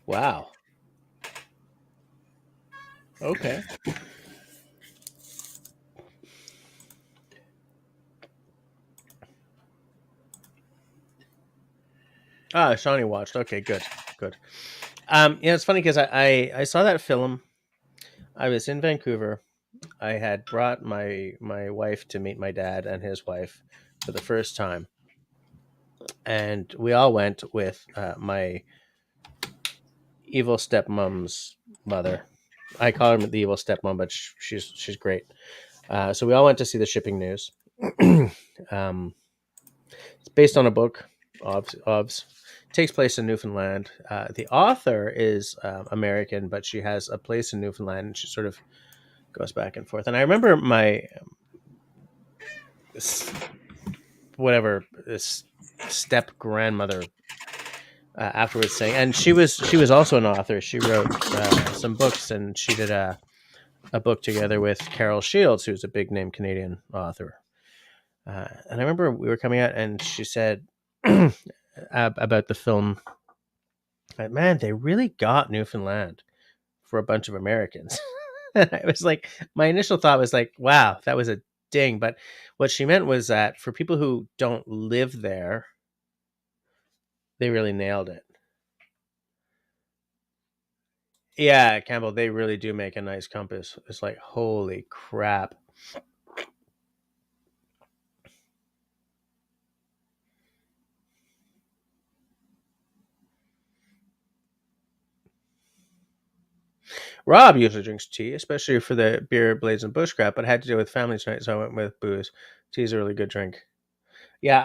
Wow. Okay. Shawnee watched. Okay, good. Yeah, it's funny because I saw that film. I was in Vancouver. I had brought my wife to meet my dad and his wife for the first time, and we all went with my evil stepmom's mother. I call her the evil stepmom, but she's great. So we all went to see the shipping news. It's based on a book. Obs. Takes place in Newfoundland. The author is American, but she has a place in Newfoundland, and she sort of goes back and forth. And I remember my this step grandmother afterwards saying, and she was also an author. She wrote some books, and she did a book together with Carol Shields, who's a big name Canadian author. And I remember we were coming out, and she said about the film, man, they really got Newfoundland for a bunch of Americans. And I was like, my initial thought was like, wow, that was a ding. But what she meant was that for people who don't live there, they really nailed it. Yeah, Campbell, they really do make a nice compass. It's like, holy crap. Rob usually drinks tea, especially for the beer, blades, and bushcraft, but I had to do with family tonight, so I went with booze. Tea's a really good drink. Yeah,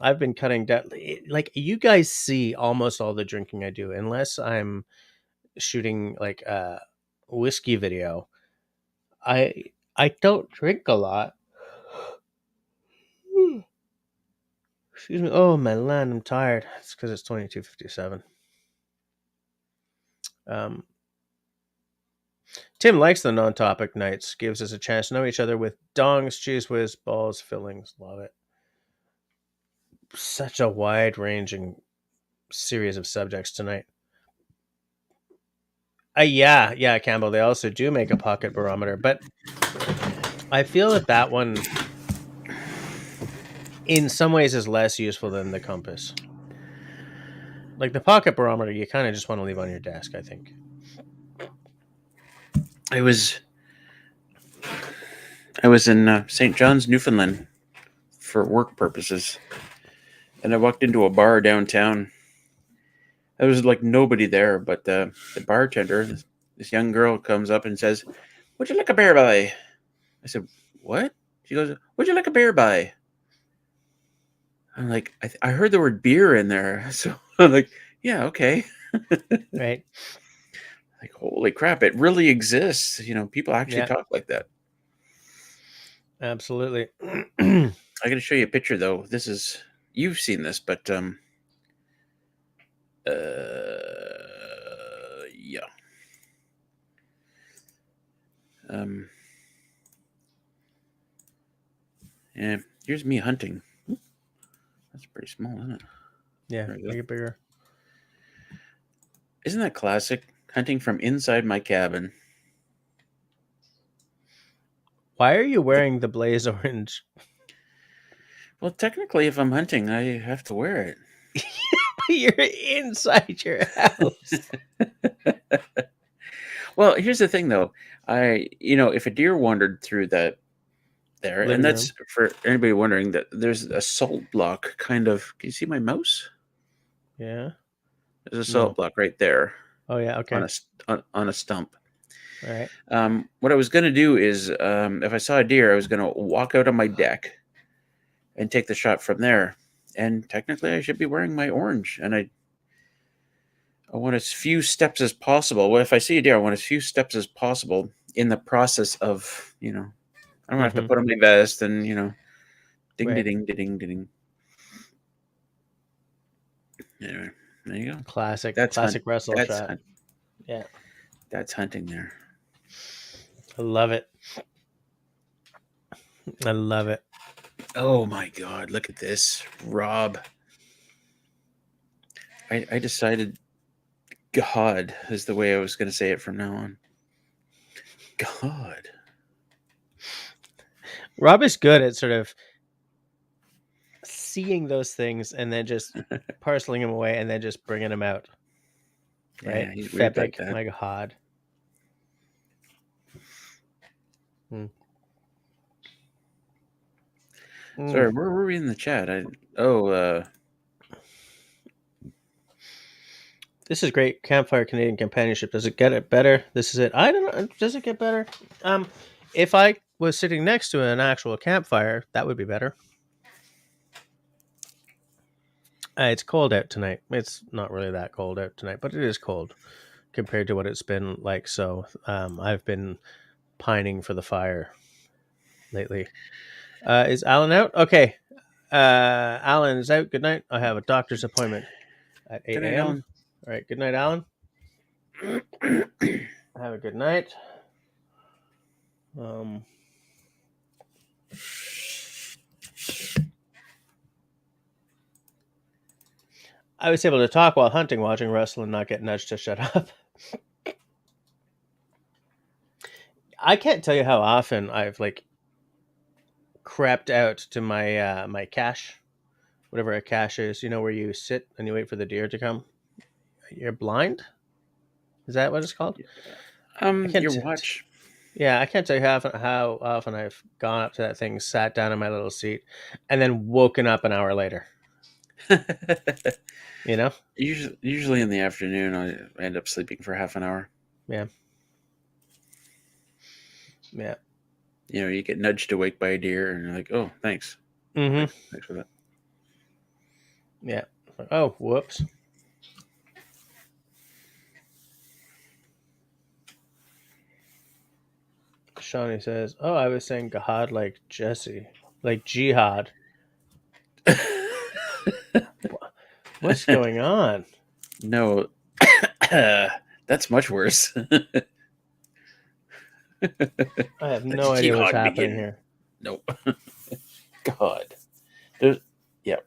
I've been cutting down. Like you guys see almost all the drinking I do, unless I'm shooting like a whiskey video. I don't drink a lot. Excuse me. Oh my land, I'm tired. It's because it's 22:57. Um, Tim likes the non-topic nights. Gives us a chance to know each other with dongs, cheese whiz, balls, fillings. Love it. Such a wide-ranging series of subjects tonight. Yeah, Campbell. They also do make a pocket barometer, but I feel that one, in some ways, is less useful than the compass. Like the pocket barometer, you kind of just want to leave on your desk, I think. I was in St. John's, Newfoundland, for work purposes, and I walked into a bar downtown. There was like nobody there, but the bartender, this young girl, comes up and says, "Would you like a beer by?" I said, "What?" She goes, "Would you like a beer by?" I'm like, I heard the word beer in there, so I'm like, "Yeah, okay." Right. Like, holy crap, it really exists. People actually Yeah. talk like that. Absolutely. I got to show you a picture though. You've seen this, but yeah. Um, yeah. Here's me hunting. That's pretty small, isn't it? Yeah. There we go. Make it bigger. Isn't that classic? Hunting from inside my cabin. Why are you wearing the blaze orange? Well, technically, if I'm hunting, I have to wear it. You're inside your house. Well, here's the thing, though. If a deer wandered through that there, and Living room. that's for anybody wondering that there's a salt block kind of. Can you see my mouse? Yeah. There's a salt No. block right there Oh yeah. on Okay. on a stump. All right. What I was going to do is, if I saw a deer, I was going to walk out on my deck and take the shot from there. And technically, I should be wearing my orange, and I want as few steps as possible. Well, if I see a deer, I want as few steps as possible in the process of, I don't have to Mm-hmm. put on my vest and, ding, Right. ding, ding, ding. Anyway, there you go. That's hunt. Classic Russell That's shot. hunt. Yeah. That's hunting there. I love it. I love it. Oh my God! Look at this, Rob. I decided God is the way I was going to say it from now on. God. Rob is good at sort of seeing those things and then just parceling them away and then just bringing them out. Right? Yeah, he's weird like Febek, that. my God. Mm. Sorry, where were we in the chat? This is great. Campfire Canadian Companionship. Does it get it better? This is it. I don't know. Does it get better? If I was sitting next to an actual campfire, that would be better. It's cold out tonight. It's not really that cold out tonight, but it is cold compared to what it's been like. So I've been pining for the fire lately. Is Alan out? Okay. Alan is out. Good night. I have a doctor's appointment at 8 Good night, a.m. Alan. All right. Good night, Alan. Have a good night. I was able to talk while hunting, watching Russell, and not get nudged to shut up. I can't tell you how often I've crept out to my my cache, whatever a cache is. You know, where you sit and you wait for the deer to come. You're blind. Is that what it's called? I can't. Your watch. Yeah, I can't tell you how often I've gone up to that thing, sat down in my little seat, and then woken up an hour later. You know? Usually in the afternoon, I end up sleeping for half an hour. Yeah. Yeah. You get nudged awake by a deer, and you're like, "Oh, thanks. Mm-hmm. Thanks for that." Yeah. Oh, whoops. Shawnee says, "Oh, I was saying Gahad like Jesse, like Jihad. What's going on? No, that's much worse. I have Let's no idea what's jihad happening begin. here." Nope. God. Yeah.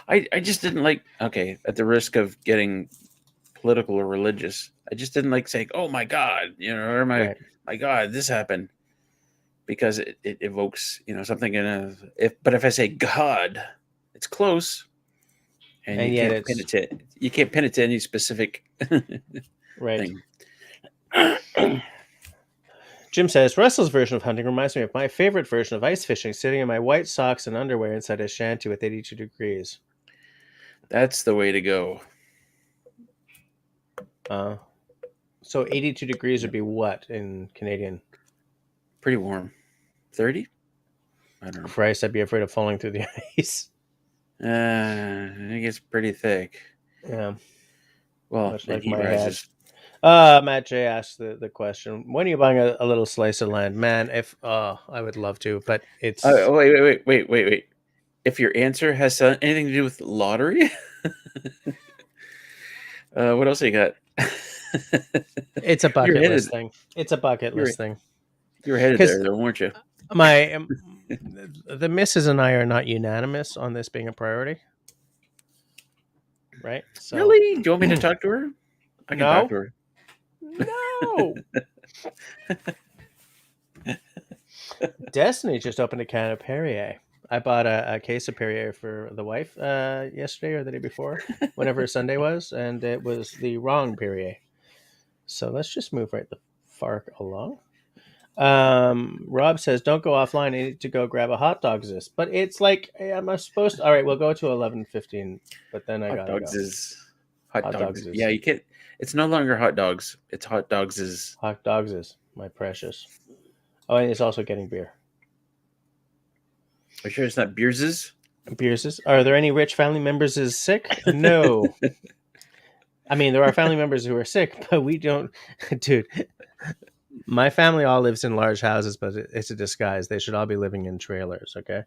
I just didn't like, okay, at the risk of getting political or religious, I just didn't like saying, "Oh my God," or Right. my God, this happened. Because it evokes, something but if I say God, it's close. And And you yet can't pin it's it to any specific right. thing. Jim says, Russell's version of hunting reminds me of my favorite version of ice fishing, sitting in my white socks and underwear inside a shanty with 82 degrees. That's the way to go. So 82 degrees would be what in Canadian? Pretty warm. 30? I don't know. Christ, I'd be afraid of falling through the ice. I think it's pretty thick. Yeah. Well, Much and like heat my head. rises. Matt J asked the question, when are you buying a little slice of land? Man, if I would love to, but it's Oh, wait. If your answer has anything to do with lottery, what else you got? it's a You're bucket headed. list thing. It's a bucket You're list thing. you're headed Because there, though, weren't you? my the missus and I are not unanimous on this being a priority. Right? So Really? Do you want me to talk to her? I can talk no. to her. No. Destiny just opened a can of Perrier. I bought a case of Perrier for the wife yesterday or the day before, whenever Sunday was, and it was the wrong Perrier. So let's just move right the fark along. Rob says, "Don't go offline. I need to go grab a hot dog." But it's like I'm supposed to. All right, we'll go to 11:15, but then I Hot gotta go. dogs is Hot dogs is Yeah, you can't. It's no longer hot dogs. It's hot dogs is. hot dogs is my precious. Oh, and it's also getting beer. Are you sure it's not beerses? Beers is. Are there any rich family members is sick? No. I mean, there are family members who are sick, but we don't. Dude, my family all lives in large houses, but it's a disguise. They should all be living in trailers, okay?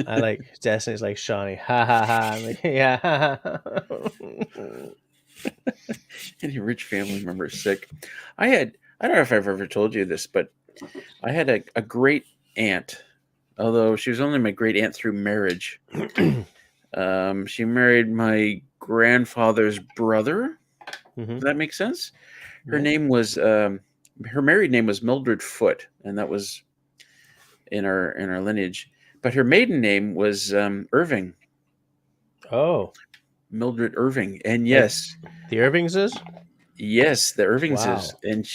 I like Destiny's like Shawnee. Ha ha ha. I'm like, yeah. Ha, ha. Any rich family member sick? I don't know if I've ever told you this, but I had a great aunt, although she was only my great aunt through marriage. She married my grandfather's brother. Does that make sense? Her name was her married name was Mildred Foote, and that was in our lineage. But her maiden name was Irving. Oh, Mildred Irving, and yes, the Irvings is. yes, the Irvingses, Wow. and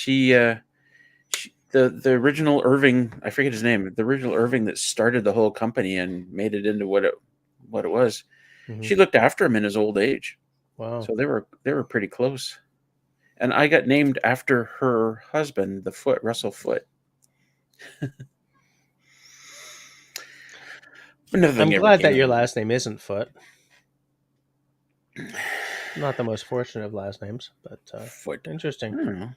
the original Irving, I forget his name, the original Irving that started the whole company and made it into what it was. Mm-hmm. She looked after him in his old age. Wow. So they were pretty close. And I got named after her husband, the Foote, Russell Foote. I'm glad that your last name isn't Foot. Not the most fortunate of last names, but Foote. interesting. I don't know.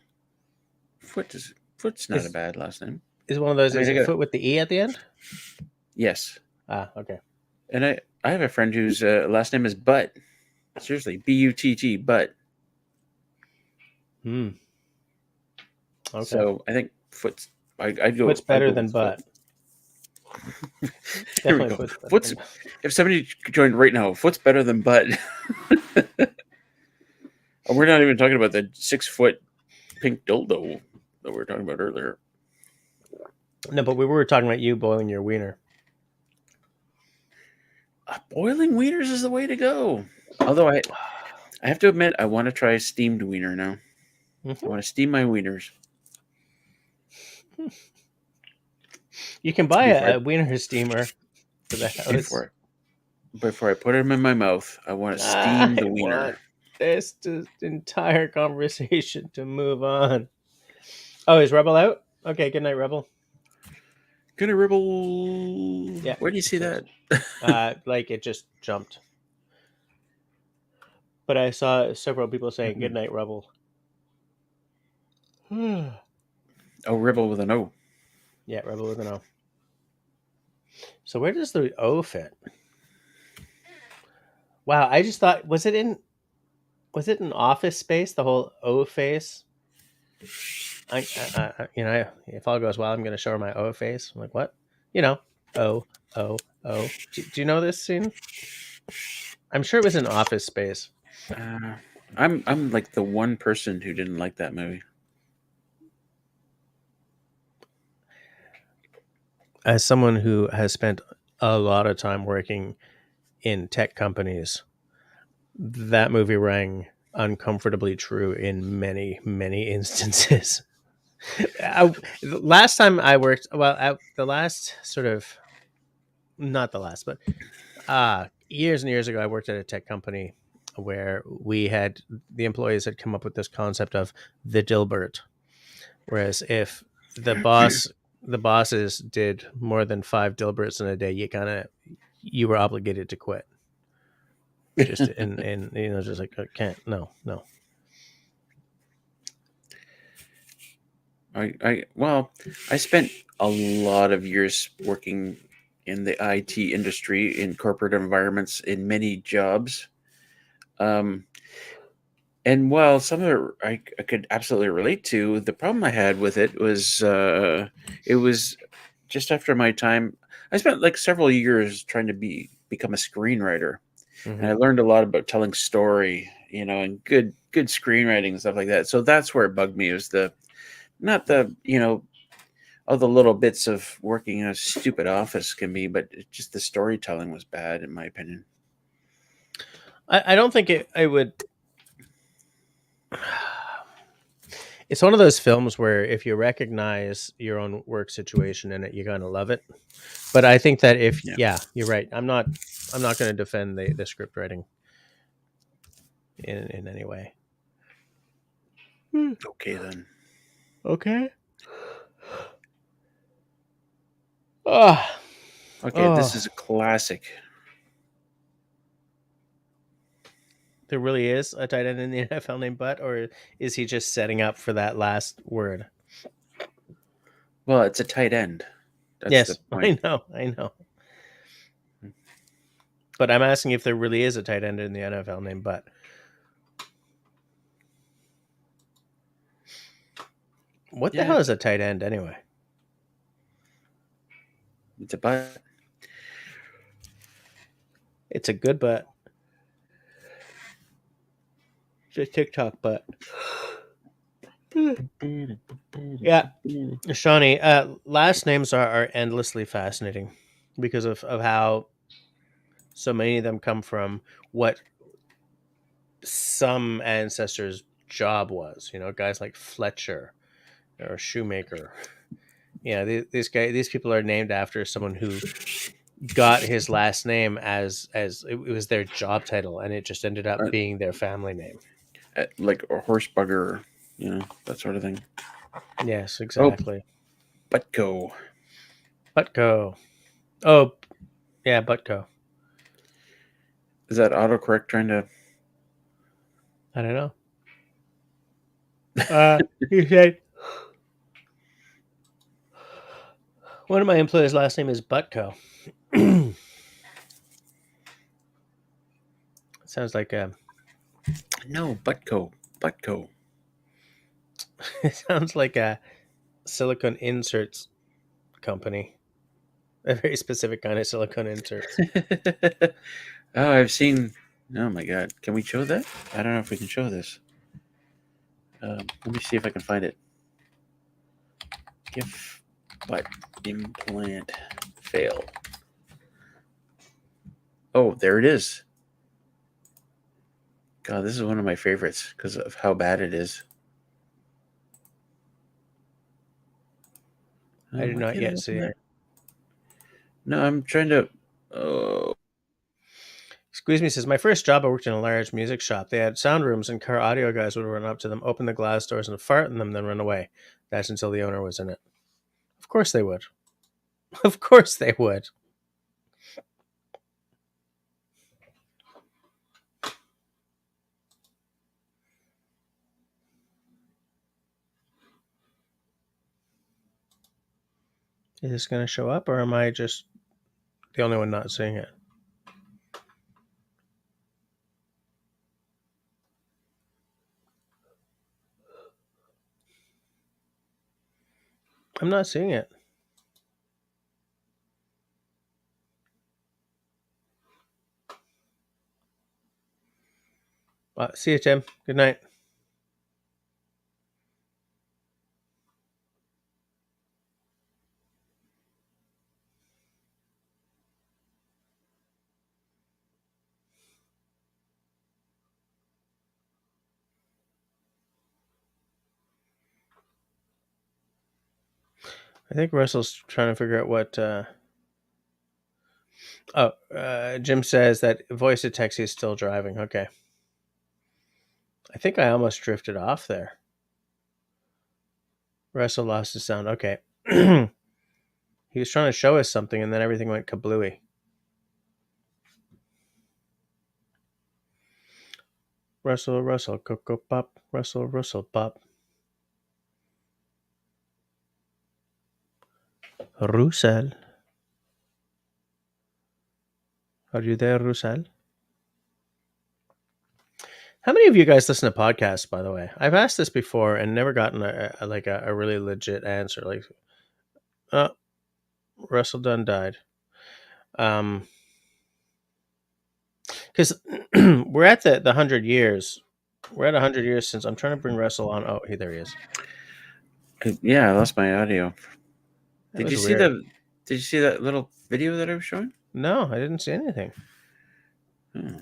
Foote's not a bad last name. Is one of those, is it Foot with the E at the end? Yes. Ah, okay. And I have a friend whose last name is Butt. Seriously, Butt, Butt. Hmm. Okay. So I think Foote's. I'd go. Foot's better than Butt. Here we go. Foot's. If somebody joined right now, Foot's better than Butt. We're not even talking about the 6 foot pink dildo that we were talking about earlier. No, but we were talking about you boiling your wiener. Boiling wieners is the way to go. Although I have to admit, I want to try steamed wiener now. I want to steam my wieners. You can buy a wiener steamer for the house. Before I put them in my mouth, I want to steam the wiener. Want this entire conversation to move on. Oh, is Rebel out? Okay, good night, Rebel. Good night, Rebel. Yeah. Where do you see that? Like it just jumped. But I saw several people saying good night, Rebel. Oh, Rebel with an O. Yeah, Rebel with an O. So where does the O fit? Wow, I just thought, was it in Office Space, the whole O face? If all goes well, I'm going to show her my O face. I'm like, what? O. Do you know this scene? I'm sure it was in Office Space. I'm like the one person who didn't like that movie. As someone who has spent a lot of time working in tech companies, that movie rang uncomfortably true in many, many instances. The last time I worked, well, the last sort of, not the last, but years and years ago, I worked at a tech company where the employees had come up with this concept of the Dilbert. Whereas if the bosses did more than 5 Dilberts in a day, you were obligated to quit. Just in just like, I can't, no. Well, I spent a lot of years working in the IT industry in corporate environments in many jobs. Um, and while some of it I could absolutely relate to, the problem I had with it was just after my time. I spent like several years trying to become a screenwriter, and I Hmm. learned a lot about telling story, and good screenwriting and stuff like that. So that's where it bugged me. It was the not the all the little bits of working in a stupid office can be, but just the storytelling was bad, in my opinion. I don't think I would. It's one of those films where if you recognize your own work situation in it, you're gonna love it. But I think that if Yeah. yeah, you're right. I'm not going to defend the script writing in any way. Hmm. Okay then. Okay. Oh, Okay, this oh, is a classic. there really is a tight end in the NFL named Butt, or is he just setting up for that last word? Well, it's a tight end. That's the Yes, point. I know. But I'm asking if there really is a tight end in the NFL named Butt. What the Yeah, hell is a tight end anyway? it's a butt. It's a good butt. It's a TikTok butt. Yeah, Shawnee. Last names are endlessly fascinating because of how so many of them come from what some ancestors' job was. Guys like Fletcher or Shoemaker. Yeah, these people are named after someone who got his last name as it was their job title, and it just ended up Uh, being their family name. like a horse bugger, that sort of thing. Yes, Oh, exactly. Butko. Butko. Oh, yeah, Butko. Is that autocorrect trying to? I don't know. He said one of my employees' last name is Butko. Sounds like a. No, Butko. Butko. It sounds like a silicone inserts company. A very specific kind of silicone inserts. Oh, I've seen. Oh my God, can we show that? I don't know if we can show this. Let me see if I can find it. If butt implant fail. Oh, there it is. God, this is one of my favorites because of how bad it is. I did Why not can't I yet open see it. that? No, I'm trying to. Oh, Squeeze Me says, my first job, I worked in a large music shop. They had sound rooms, and car audio guys would run up to them, open the glass doors, and fart in them, then run away. That's until the owner was in it. Of course they would. Of course they would. Is this going to show up, or am I just the only one not seeing it? I'm not seeing it. See you, Tim. Good night. I think Russell's trying to figure out what. Jim says that voice to text is still driving. Okay. I think I almost drifted off there. Russell lost his sound. Okay. He was trying to show us something, and then everything went kablooey. Russell, Coco Pop. Russell, Pop. Russell. Are you there, Russell? How many of you guys listen to podcasts, by the way? I've asked this before and never gotten a really legit answer. Like, Russell Dunn died. Because we're at the 100 years. We're at 100 years since. I'm trying to bring Russell on. Oh, there he is. Yeah, I lost my audio. That Did was you see weird. Did you see that little video that I was showing? No, I didn't see anything. Oh,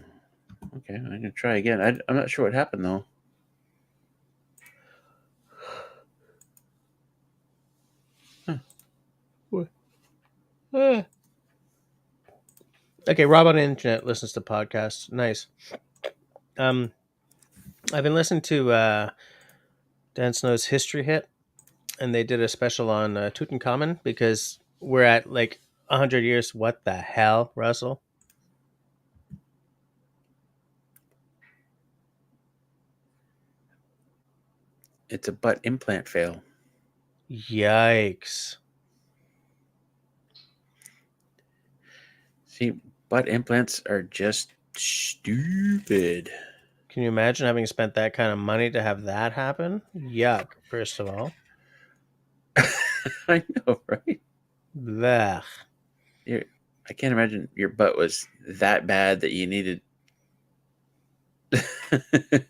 okay, I'm gonna try again. I'm not sure what happened though. Huh. Okay, Rob on the internet listens to podcasts. Nice. I've been listening to Dan Snow's History Hit, and they did a special on Tutankhamun because we're at like 100 years. What the hell, Russell? It's a butt implant fail. Yikes. See, butt implants are just stupid. Can you imagine having spent that kind of money to have that happen? Yuck, first of all. I know, right? Blech. I can't imagine your butt was that bad that you needed.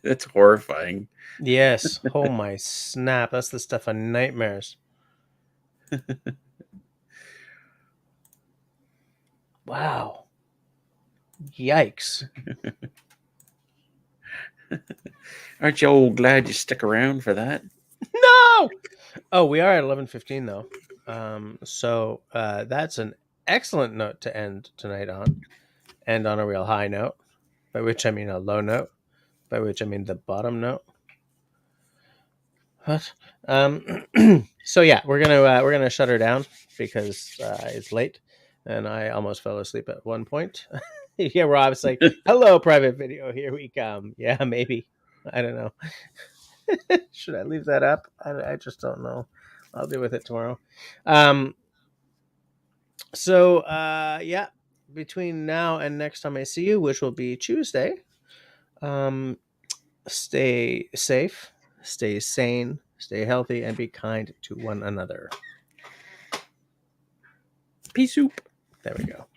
That's horrifying. Yes. Oh my snap. That's the stuff of nightmares. Wow. Yikes. Aren't you all glad you stuck around for that? No. Oh, we are at 11:15 though. So that's an excellent note to end tonight on. End on a real high note, by which I mean a low note, by which I mean the bottom note. What? So yeah, we're gonna shut her down because it's late, and I almost fell asleep at one point. Yeah, Rob's like, "Hello, private video. Here we come." Yeah, maybe. I don't know. Should I leave that up? I just don't know. I'll deal with it tomorrow. So yeah, between now and next time I see you, which will be Tuesday, um, stay safe, stay sane, stay healthy, and be kind to one another. Pea soup. There we go.